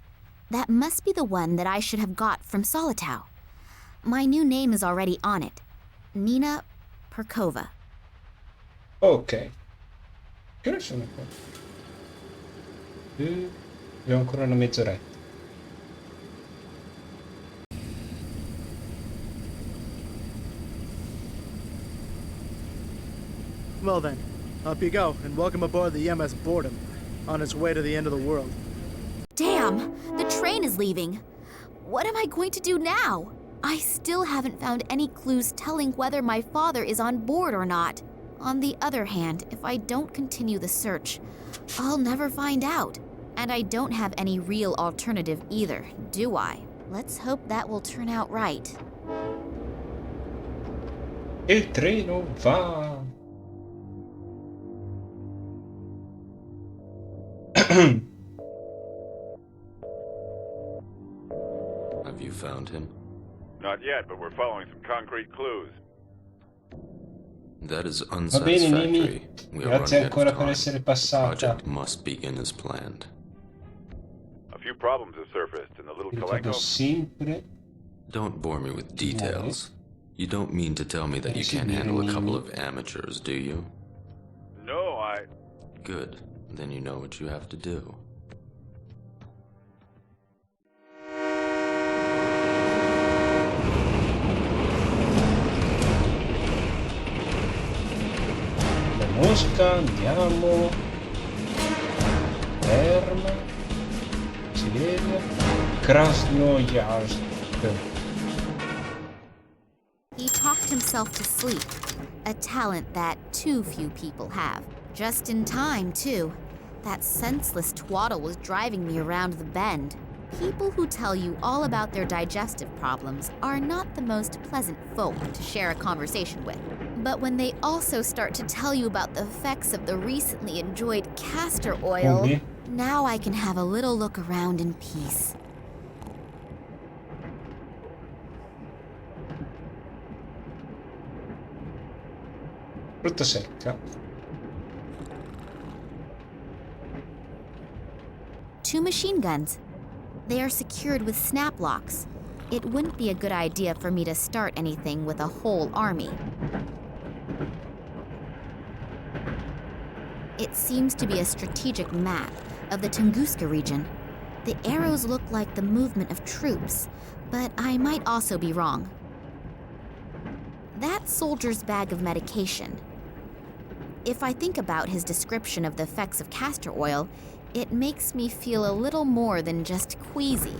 That must be the one that I should have got from Solitow. My new name is already on it. Nina Perkova. Ok. Che ore sono qua? Abbiamo ancora una mezz'oretta. Well then, up you go, and welcome aboard the MS Boredom, on its way to the end of the world. Damn! The train is leaving! What am I going to do now? I still haven't found any clues telling whether my father is on board or not. On the other hand, if I don't continue the search, I'll never find out. And I don't have any real alternative either, do I? Let's hope that will turn out right. Il treno va! Have you found him? Not yet, but we're following some concrete clues. That is Va bene, Nimi. unsatisfactory. We are Grazie running out ancora of per time. essere The passata. project must begin as planned. A few problems have surfaced in the little Ricordo Colenco. sempre. Don't bore me with details. You don't mean to tell me that you can't handle a couple of amateurs, do you? No, Good. Then you know what you have to do. La mosca, andiamo. Ferma. Si vede. Krasnoyarsk. He talked himself to sleep, a talent that too few people have. Just in time, too. That senseless twaddle was driving me around the bend. People who tell you all about their digestive problems are not the most pleasant folk to share a conversation with. But when they also start to tell you about the effects of the recently enjoyed castor oil, now I can have a little look around in peace. Frutta secca. 2 machine guns. They are secured with snap locks. It wouldn't be a good idea for me to start anything with a whole army. It seems to be a strategic map of the Tunguska region. The arrows look like the movement of troops, but I might also be wrong. That soldier's bag of medication. If I think about his description of the effects of castor oil, it makes me feel a little more than just queasy.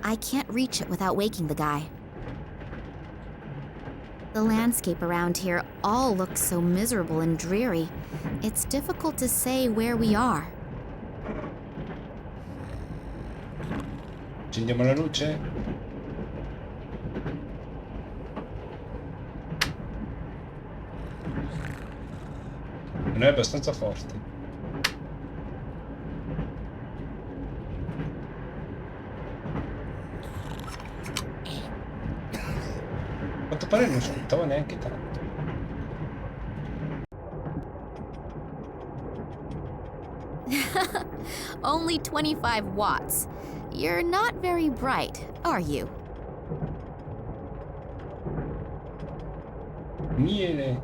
I can't reach it without waking the guy. The landscape around here all looks so miserable and dreary. It's difficult to say where we are. Accendiamo la luce. Non è abbastanza forte. A quanto pare non sfruttavo neanche tanto. Only 25 watts. You're not very bright, are you? Miele.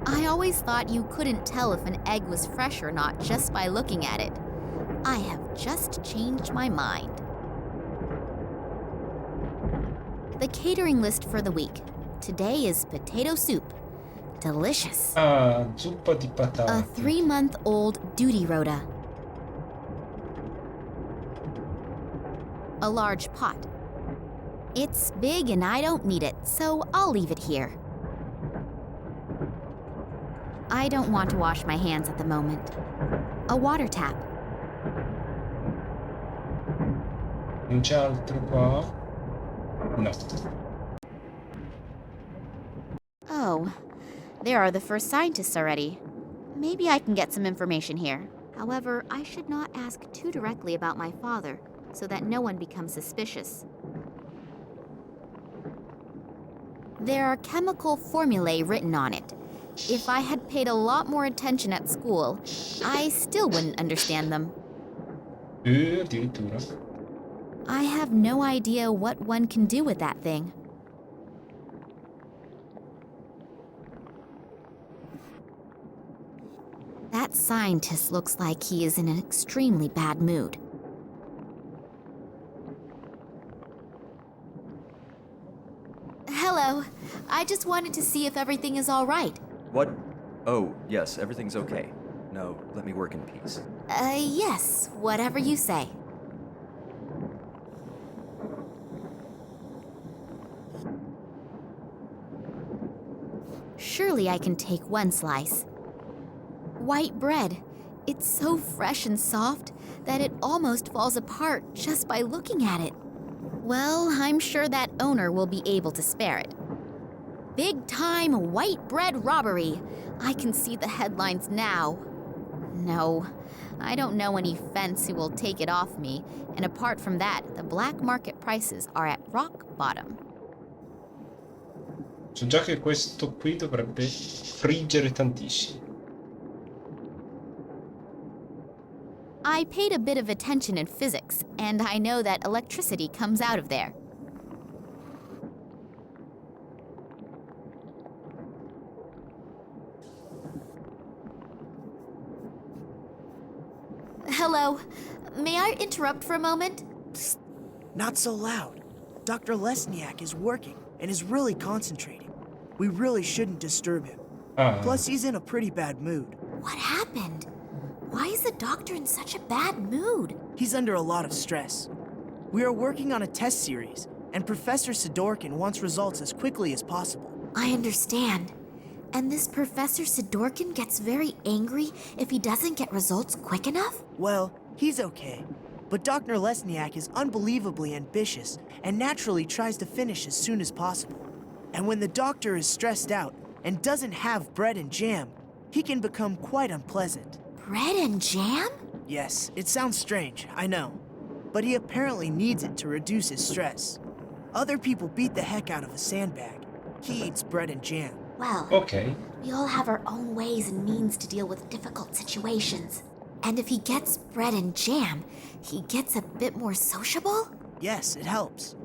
I always thought you couldn't tell if an egg was fresh or not just by looking at it. I have just changed my mind. The catering list for the week. Today is potato soup. Delicious. Ah, zuppa di patate. A 3-month-old duty rota. A large pot. It's big and I don't need it, so I'll leave it here. I don't want to wash my hands at the moment. A water tap. Non c'è altro qua? No. Oh, there are the first scientists already. Maybe I can get some information here. However, I should not ask too directly about my father, so that no one becomes suspicious. There are chemical formulae written on it. If I had paid a lot more attention at school, I still wouldn't understand them. Addirittura. I have no idea what one can do with that thing. That scientist looks like he is in an extremely bad mood. Hello. I just wanted to see if everything is all right. What? Oh, yes, everything's okay. Now, let me work in peace. Yes, whatever you say. Surely I can take one slice. White bread. It's so fresh and soft that it almost falls apart just by looking at it. Well, I'm sure that owner will be able to spare it. Big time white bread robbery. I can see the headlines now. No, I don't know any fence who will take it off me, and apart from that, the black market prices are at rock bottom. So già che questo qui dovrebbe friggere tantissimo. I paid a bit of attention in physics, and I know that electricity comes out of there. Hello. May I interrupt for a moment? Psst. Not so loud. Dr. Lesniak is working and is really concentrating. We really shouldn't disturb him. Plus, he's in a pretty bad mood. What happened? Why is the doctor in such a bad mood? He's under a lot of stress. We are working on a test series, and Professor Sidorkin wants results as quickly as possible. I understand. And this Professor Sidorkin gets very angry if he doesn't get results quick enough? Well, he's okay. But Dr. Lesniak is unbelievably ambitious and naturally tries to finish as soon as possible. And when the doctor is stressed out and doesn't have bread and jam, he can become quite unpleasant. Bread and jam? Yes, it sounds strange, I know. But he apparently needs it to reduce his stress. Other people beat the heck out of a sandbag. He eats bread and jam. Well, we all have our own ways and means to deal with difficult situations. And if he gets bread and jam, he gets a bit more sociable? Yes, it helps.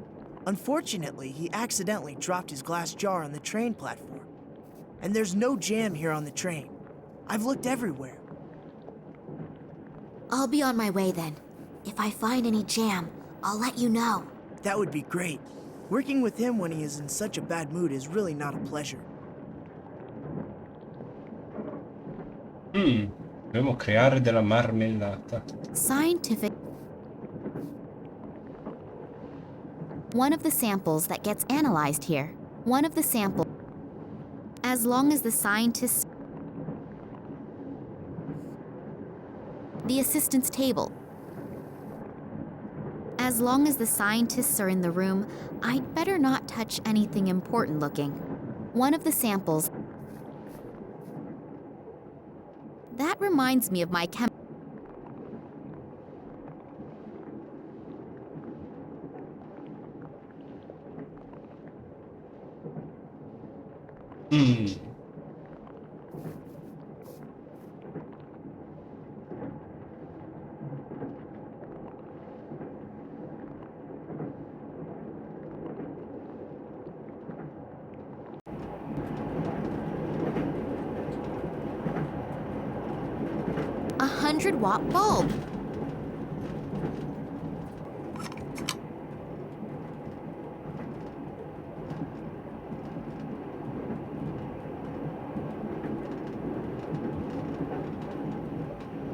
Unfortunately, he accidentally dropped his glass jar on the train platform. And there's no jam here on the train. I've looked everywhere. I'll be on my way then. If I find any jam, I'll let you know. That would be great. Working with him when he is in such a bad mood is really not a pleasure. Dobbiamo creare della marmellata. Scientific. One of the samples that gets analyzed here. One of the samples. As long as the scientists. The assistant's table. As long as the scientists are in the room, I'd better not touch anything important looking. One of the samples. That reminds me of my a 100-watt bulb.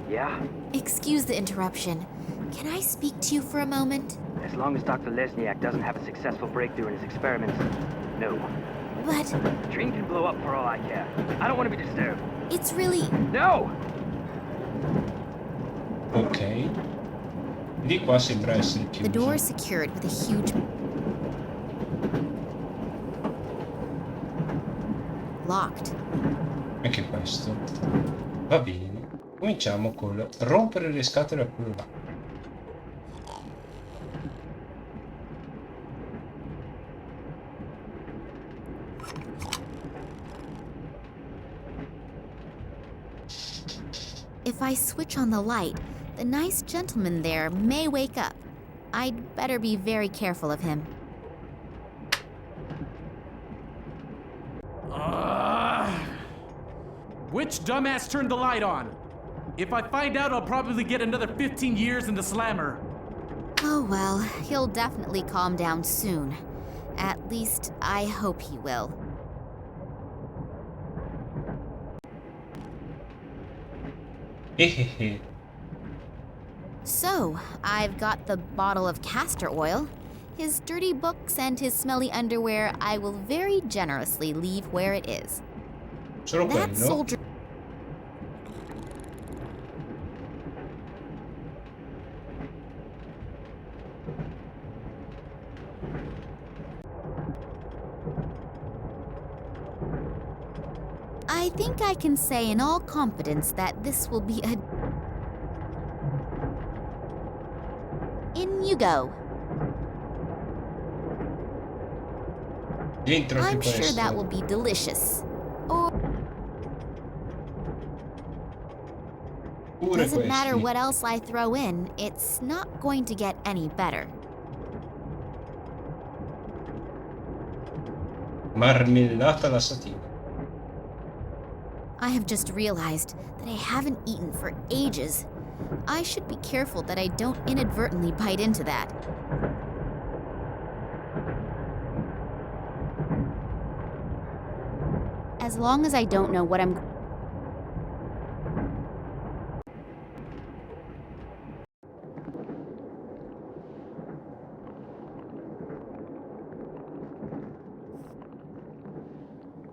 Yeah? Excuse the interruption. Can I speak to you for a moment? As long as Dr. Lesniak doesn't have a successful breakthrough in his experiments, no. But... The train can blow up for all I care. I don't want to be disturbed. It's really... No! Ok. Di qua sembra essere chiuso. The door is secured with a huge... Locked. Anche questo. Va bene. Cominciamo col rompere le scatole a quello là. If I switch on the light, the nice gentleman there may wake up. I'd better be very careful of him. Which dumbass turned the light on? If I find out, I'll probably get another 15 years in the slammer. Oh well, he'll definitely calm down soon. At least, I hope he will. So, I've got the bottle of castor oil. His dirty books and his smelly underwear I will very generously leave where it is. Solo that quello? soldier... I think I can say in all confidence that this will be a... In you go. Dentro I'm tipo sure questo. that will be delicious. Or... Doesn't matter what else I throw in, it's not going to get any better. Marmellata alla sativa. I have just realized that I haven't eaten for ages. I should be careful that I don't inadvertently bite into that. As long as I don't know what I'm...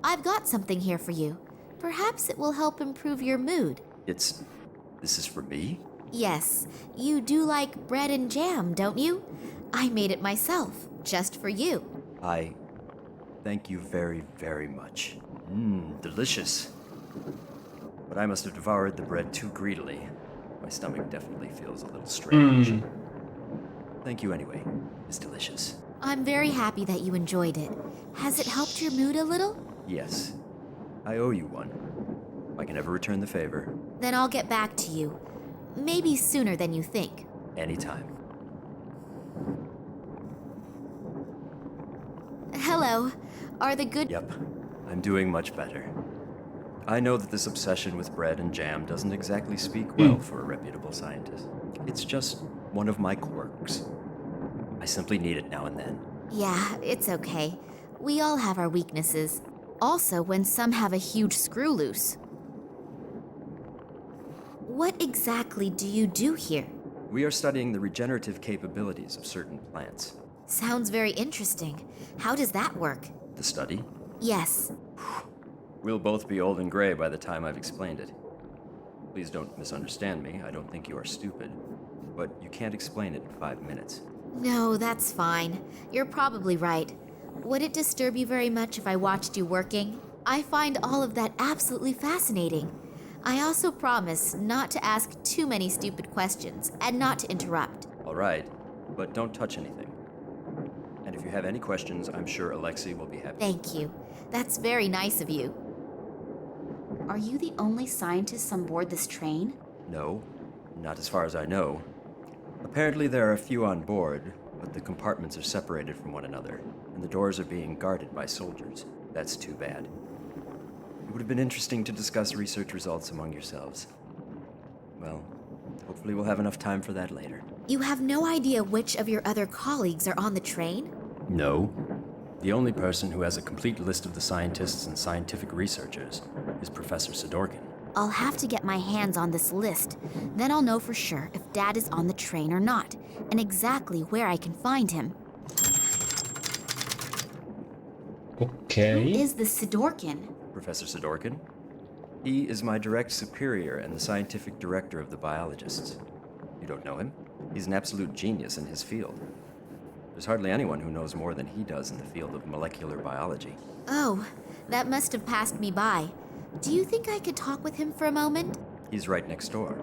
I've got something here for you. Perhaps it will help improve your mood. This is for me? Yes, you do like bread and jam, don't you? I made it myself, just for you. Thank you very, very much. Delicious. But I must have devoured the bread too greedily. My stomach definitely feels a little strange. Thank you anyway. It's delicious. I'm very happy that you enjoyed it. Has it helped your mood a little? Yes. I owe you one. I can never return the favor. Then I'll get back to you. Maybe sooner than you think. Anytime. Hello. Are the good... Yep. I'm doing much better. I know that this obsession with bread and jam doesn't exactly speak well for a reputable scientist. It's just one of my quirks. I simply need it now and then. Yeah, it's okay. We all have our weaknesses. Also, when some have a huge screw loose. What exactly do you do here? We are studying the regenerative capabilities of certain plants. Sounds very interesting. How does that work? The study? Yes. We'll both be old and gray by the time I've explained it. Please don't misunderstand me. I don't think you are stupid. But you can't explain it in 5 minutes. No, that's fine. You're probably right. Would it disturb you very much if I watched you working? I find all of that absolutely fascinating. I also promise not to ask too many stupid questions and not to interrupt. All right, but don't touch anything. And if you have any questions, I'm sure Alexei will be happy. Thank you. That's very nice of you. Are you the only scientists on board this train? No, not as far as I know. Apparently there are a few on board, but the compartments are separated from one another, and the doors are being guarded by soldiers. That's too bad. It would have been interesting to discuss research results among yourselves. Well, hopefully we'll have enough time for that later. You have no idea which of your other colleagues are on the train? No. The only person who has a complete list of the scientists and scientific researchers is Professor Sidorkin. I'll have to get my hands on this list. Then I'll know for sure if Dad is on the train or not, and exactly where I can find him. Okay. Who is the Sidorkin? Professor Sidorkin? He is my direct superior and the scientific director of the biologists. You don't know him? He's an absolute genius in his field. There's hardly anyone who knows more than he does in the field of molecular biology. Oh, that must have passed me by. Do you think I could talk with him for a moment? He's right next door.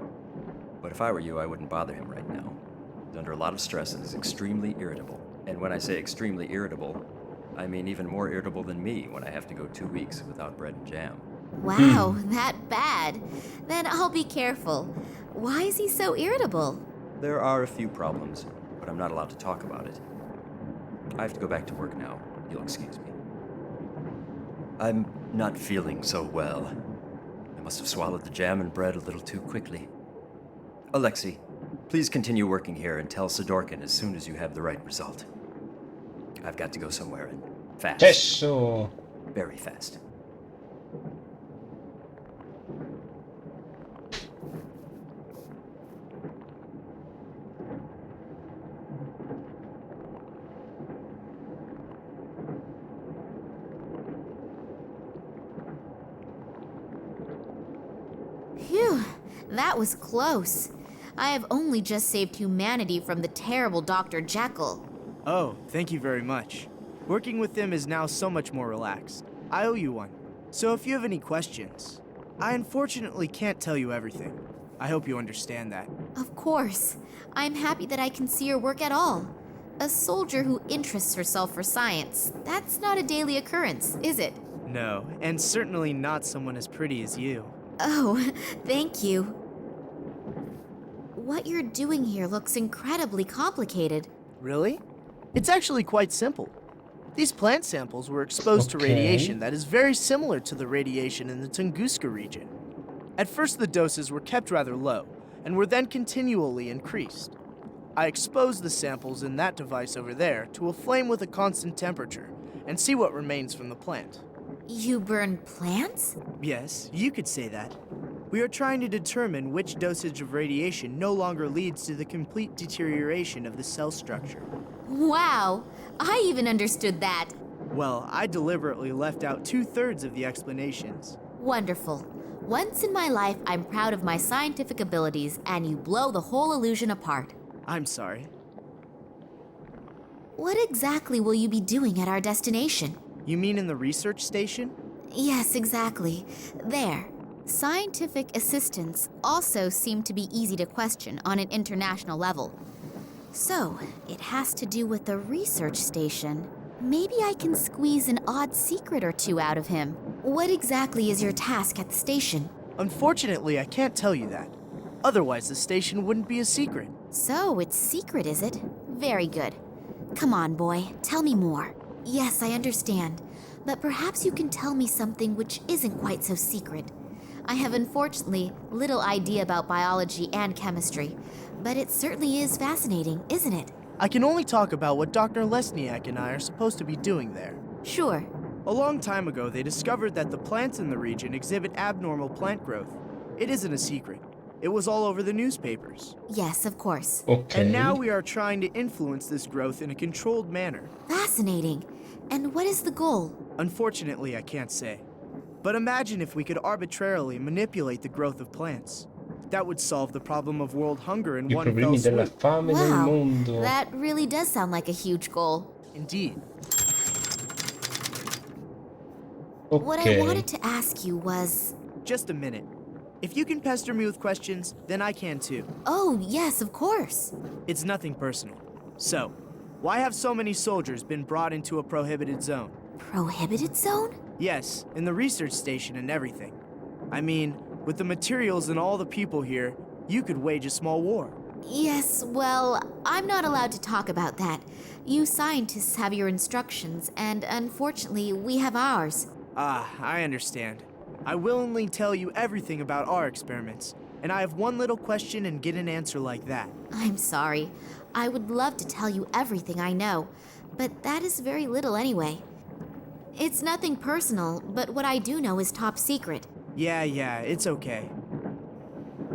But if I were you, I wouldn't bother him right now. He's under a lot of stress and is extremely irritable. And when I say extremely irritable, I mean even more irritable than me when I have to go 2 weeks without bread and jam. Wow, that bad. Then I'll be careful. Why is he so irritable? There are a few problems, but I'm not allowed to talk about it. I have to go back to work now. You'll excuse me. I'm not feeling so well. I must have swallowed the jam and bread a little too quickly. Alexei, please continue working here and tell Sidorkin as soon as you have the right result. I've got to go somewhere and fast. Adesso. Very fast. Phew, that was close. I have only just saved humanity from the terrible Dr. Jekyll. Oh, thank you very much. Working with him is now so much more relaxed. I owe you one. So if you have any questions, I unfortunately can't tell you everything. I hope you understand that. Of course. I'm happy that I can see your work at all. A soldier who interests herself for science, that's not a daily occurrence, is it? No, and certainly not someone as pretty as you. Oh, thank you. what you're doing here looks incredibly complicated. Really? It's actually quite simple. These plant samples were exposed to radiation that is very similar to the radiation in the Tunguska region. At first, the doses were kept rather low, and were then continually increased. I exposed the samples in that device over there to a flame with a constant temperature, and see what remains from the plant. You burn plants? Yes, you could say that. We are trying to determine which dosage of radiation no longer leads to the complete deterioration of the cell structure. Wow, I even understood that. Well, I deliberately left out 2/3 of the explanations. Wonderful. Once in my life, I'm proud of my scientific abilities, and you blow the whole illusion apart. I'm sorry. What exactly will you be doing at our destination? You mean in the research station? Yes, exactly. There. Scientific assistants also seem to be easy to question on an international level. So, it has to do with the research station. Maybe I can squeeze an odd secret or two out of him. What exactly is your task at the station? Unfortunately, I can't tell you that. Otherwise, the station wouldn't be a secret. So, it's secret, is it? Very good. Come on, boy, tell me more. Yes, I understand, but perhaps you can tell me something which isn't quite so secret. I have unfortunately little idea about biology and chemistry, but it certainly is fascinating, isn't it? I can only talk about what Dr. Lesniak and I are supposed to be doing there. Sure. A long time ago, they discovered that the plants in the region exhibit abnormal plant growth. It isn't a secret. It was all over the newspapers. Yes, of course. Okay. And now we are trying to influence this growth in a controlled manner. Fascinating. And what is the goal? Unfortunately, I can't say. But imagine if we could arbitrarily manipulate the growth of plants. That would solve the problem of world hunger in I one fell problemi della swoop. fame nel Wow, mondo. that really does sound like a huge goal. Indeed. What I wanted to ask you was... Just a minute. If you can pester me with questions, then I can too. Oh, yes, of course. It's nothing personal. So, why have so many soldiers been brought into a prohibited zone? Prohibited zone? Yes, in the research station and everything. I mean, with the materials and all the people here, you could wage a small war. Yes, well, I'm not allowed to talk about that. You scientists have your instructions, and unfortunately, we have ours. Ah, I understand. I willingly tell you everything about our experiments, and I have one little question and get an answer like that. I'm sorry. I would love to tell you everything I know, but that is very little anyway. It's nothing personal, but what I do know is top secret. Yeah, it's okay.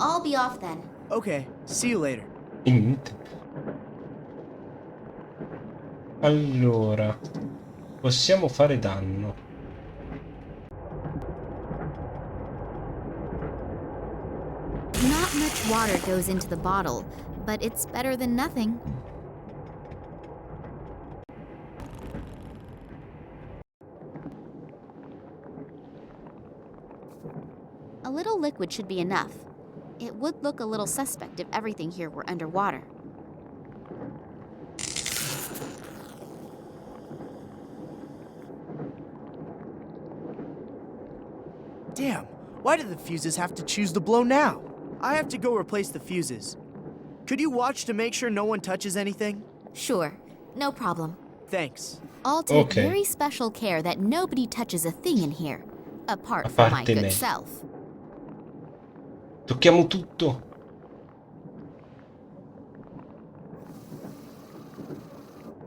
I'll be off then. Okay, see you later. Allora, possiamo fare danno. Not much water goes into the bottle, but it's better than nothing. A little liquid should be enough. It would look a little suspect if everything here were underwater. Damn, why did the fuses have to choose to blow now? I have to go replace the fuses. Could you watch to make sure no one touches anything? Sure, no problem. Thanks. I'll take very special care that nobody touches a thing in here, apart from my good self. Tocchiamo tutto.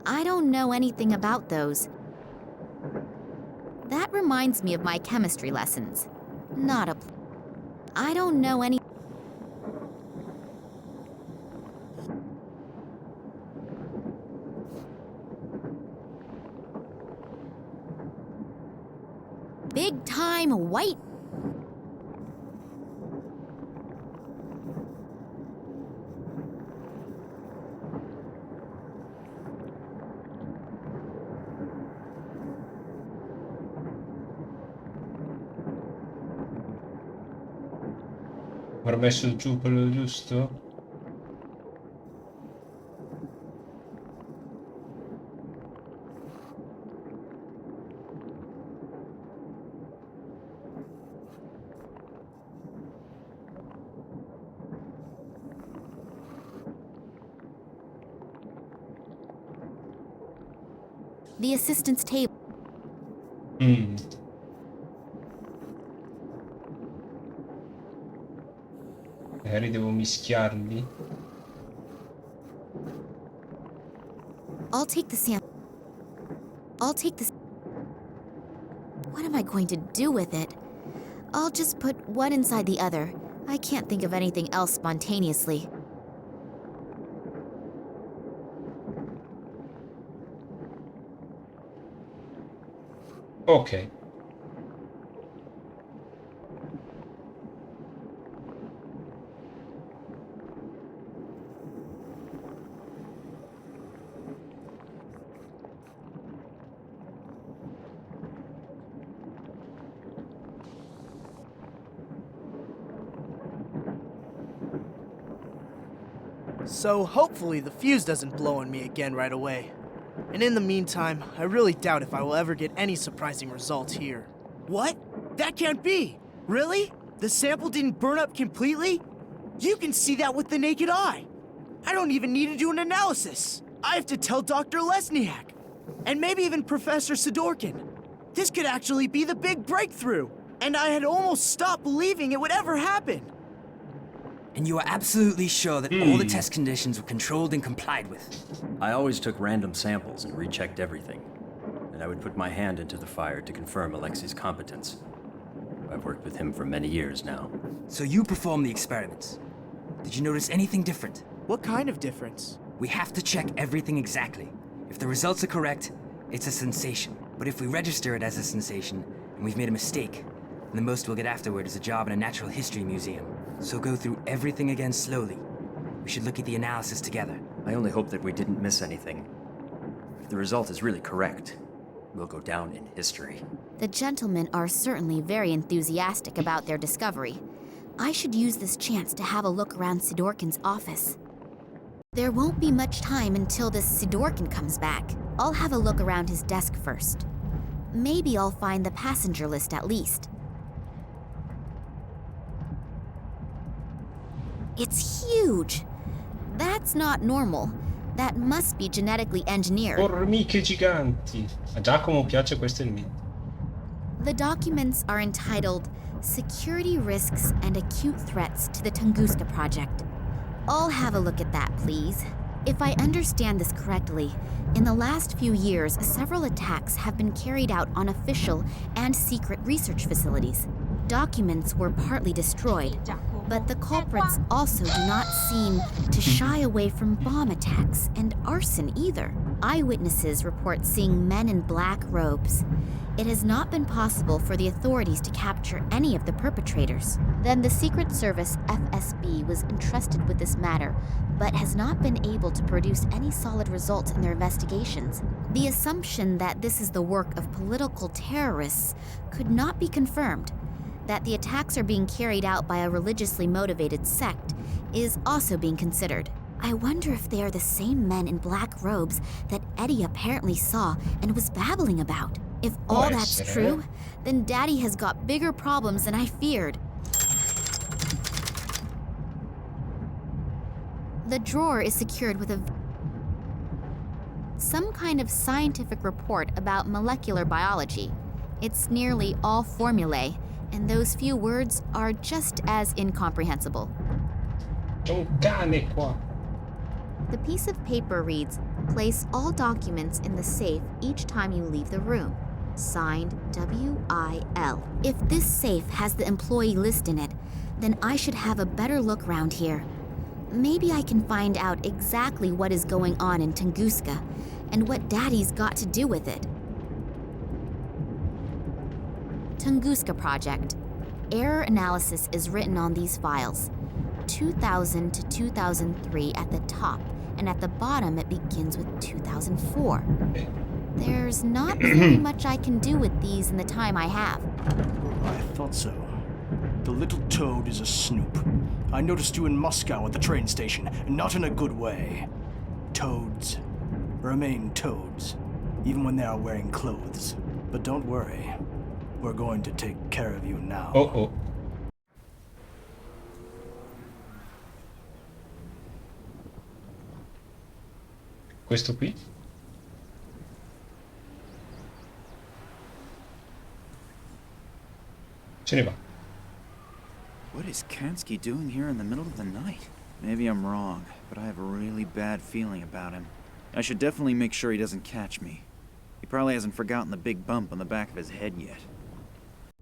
I don't know anything about those. That reminds me of my chemistry lessons. I don't know any... Big time white... Avrò messo giù quello giusto? The assistant's table. Magari devo mischiarli. I'll take the sample. What am I going to do with it? I'll just put one inside the other. I can't think of anything else spontaneously. Ok. So hopefully the fuse doesn't blow on me again right away. And in the meantime, I really doubt if I will ever get any surprising results here. What? That can't be! Really? The sample didn't burn up completely? You can see that with the naked eye! I don't even need to do an analysis! I have to tell Dr. Lesniak! And maybe even Professor Sidorkin! This could actually be the big breakthrough! And I had almost stopped believing it would ever happen! And you are absolutely sure that all the test conditions were controlled and complied with? I always took random samples and rechecked everything. And I would put my hand into the fire to confirm Alexei's competence. I've worked with him for many years now. So you performed the experiments. Did you notice anything different? What kind of difference? We have to check everything exactly. If the results are correct, it's a sensation. But if we register it as a sensation, and we've made a mistake, then the most we'll get afterward is a job in a natural history museum. So go through everything again slowly. We should look at the analysis together. I only hope that we didn't miss anything. If the result is really correct, we'll go down in history. The gentlemen are certainly very enthusiastic about their discovery. I should use this chance to have a look around Sidorkin's office. There won't be much time until this Sidorkin comes back. I'll have a look around his desk first. Maybe I'll find the passenger list at least. It's huge! That's not normal. That must be genetically engineered. Formiche giganti. A Giacomo piace questo elemento. The documents are entitled Security Risks and Acute Threats to the Tunguska Project. I'll have a look at that, please. If I understand this correctly, in the last few years, several attacks have been carried out on official and secret research facilities. Documents were partly destroyed, but the culprits also do not seem to shy away from bomb attacks and arson either. Eyewitnesses report seeing men in black robes. It has not been possible for the authorities to capture any of the perpetrators. Then the Secret Service FSB was entrusted with this matter, but has not been able to produce any solid results in their investigations. The assumption that this is the work of political terrorists could not be confirmed. That the attacks are being carried out by a religiously motivated sect is also being considered. I wonder if they are the same men in black robes that Eddie apparently saw and was babbling about. If all that's true, then Daddy has got bigger problems than I feared. The drawer is secured with some kind of scientific report about molecular biology. It's nearly all formulae, and those few words are just as incomprehensible. Un cane qua. The piece of paper reads, "Place all documents in the safe each time you leave the room. Signed, W.I.L." If this safe has the employee list in it, then I should have a better look round here. Maybe I can find out exactly what is going on in Tunguska and what Daddy's got to do with it. Tunguska Project. Error analysis is written on these files. 2000 to 2003 at the top, and at the bottom it begins with 2004. There's not very much I can do with these in the time I have. I thought so. The little toad is a snoop. I noticed you in Moscow at the train station, and not in a good way. Toads remain toads, even when they are wearing clothes. But don't worry. We're going to take care of you now. Oh. Questo qui? Se ne va. What is Kansky doing here in the middle of the night? Maybe I'm wrong, but I have a really bad feeling about him. I should definitely make sure he doesn't catch me. He probably hasn't forgotten the big bump on the back of his head yet.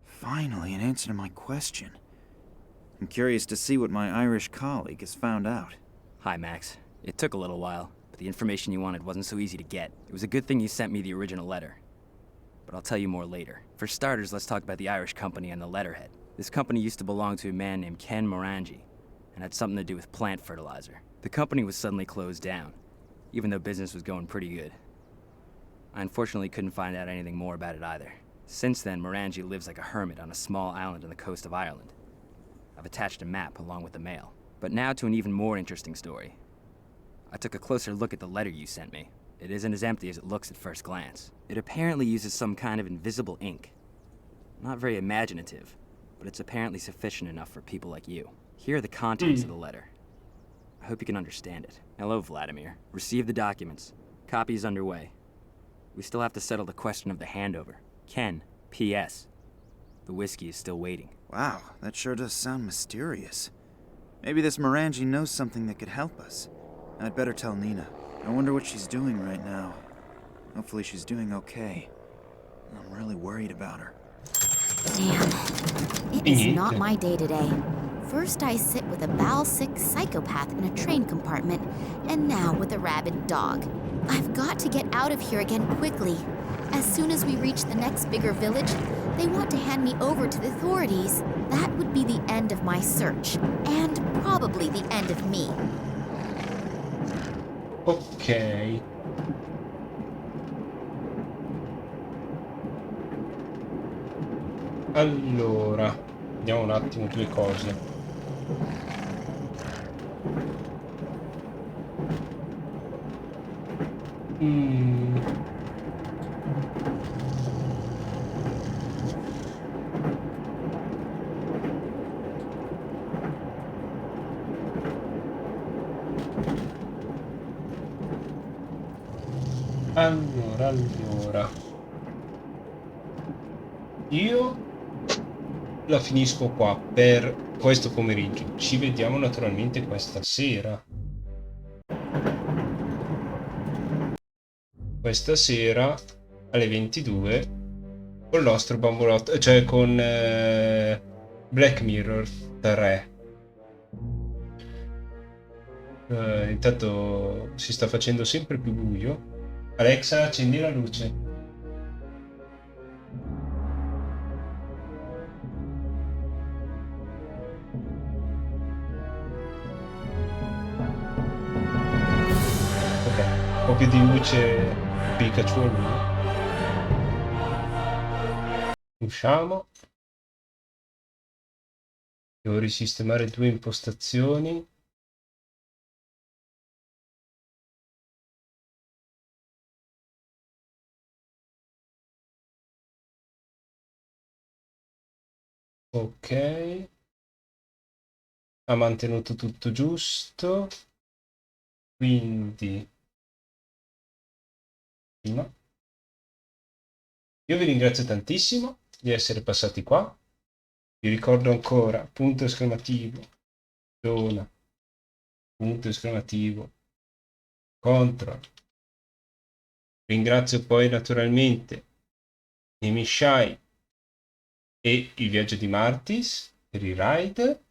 Finally, an answer to my question. I'm curious to see what my Irish colleague has found out. Hi, Max. It took a little while, but the information you wanted wasn't so easy to get. It was a good thing you sent me the original letter. But I'll tell you more later. For starters, let's talk about the Irish company and the letterhead. This company used to belong to a man named Ken Morangi, and had something to do with plant fertilizer. The company was suddenly closed down, even though business was going pretty good. I unfortunately couldn't find out anything more about it either. Since then, Morangi lives like a hermit on a small island on the coast of Ireland. I've attached a map along with the mail. But now to an even more interesting story. I took a closer look at the letter you sent me. It isn't as empty as it looks at first glance. It apparently uses some kind of invisible ink. Not very imaginative, but it's apparently sufficient enough for people like you. Here are the contents of the letter. I hope you can understand it. Hello, Vladimir. Receive the documents. Copy is underway. We still have to settle the question of the handover. Ken, P.S. The whiskey is still waiting. Wow, that sure does sound mysterious. Maybe this Morangi knows something that could help us. I'd better tell Nina. I wonder what she's doing right now. Hopefully she's doing okay. I'm really worried about her. Damn. It is not my day today. First I sit with a bowel-sick psychopath in a train compartment, and now with a rabid dog. I've got to get out of here again quickly. As soon as we reach the next bigger village, they want to hand me over to the authorities. That would be the end of my search, and probably the end of me. Ok. Allora, vediamo un attimo due cose. Allora. Io la finisco qua per questo pomeriggio. Ci vediamo naturalmente questa sera. Questa sera alle 22 con il nostro bambolotto, cioè con Black Mirror 3. Intanto si sta facendo sempre più buio. Alexa, accendi la luce. Ok, un po' più di luce Pikachu almeno. Usciamo. Devo risistemare due impostazioni. Ok, ha mantenuto tutto giusto, quindi io vi ringrazio tantissimo di essere passati qua. Vi ricordo ancora punto esclamativo zona, punto esclamativo control. Ringrazio poi naturalmente Nemishai e il viaggio di Martis per i ride.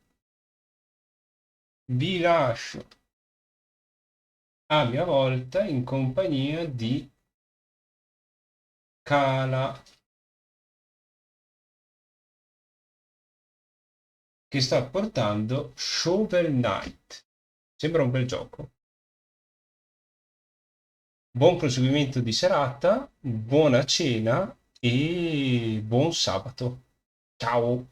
Vi lascio a mia volta in compagnia di Kala, che sta portando Shovel Knight. Sembra un bel gioco. Buon proseguimento di serata, buona cena e buon sabato. Ciao!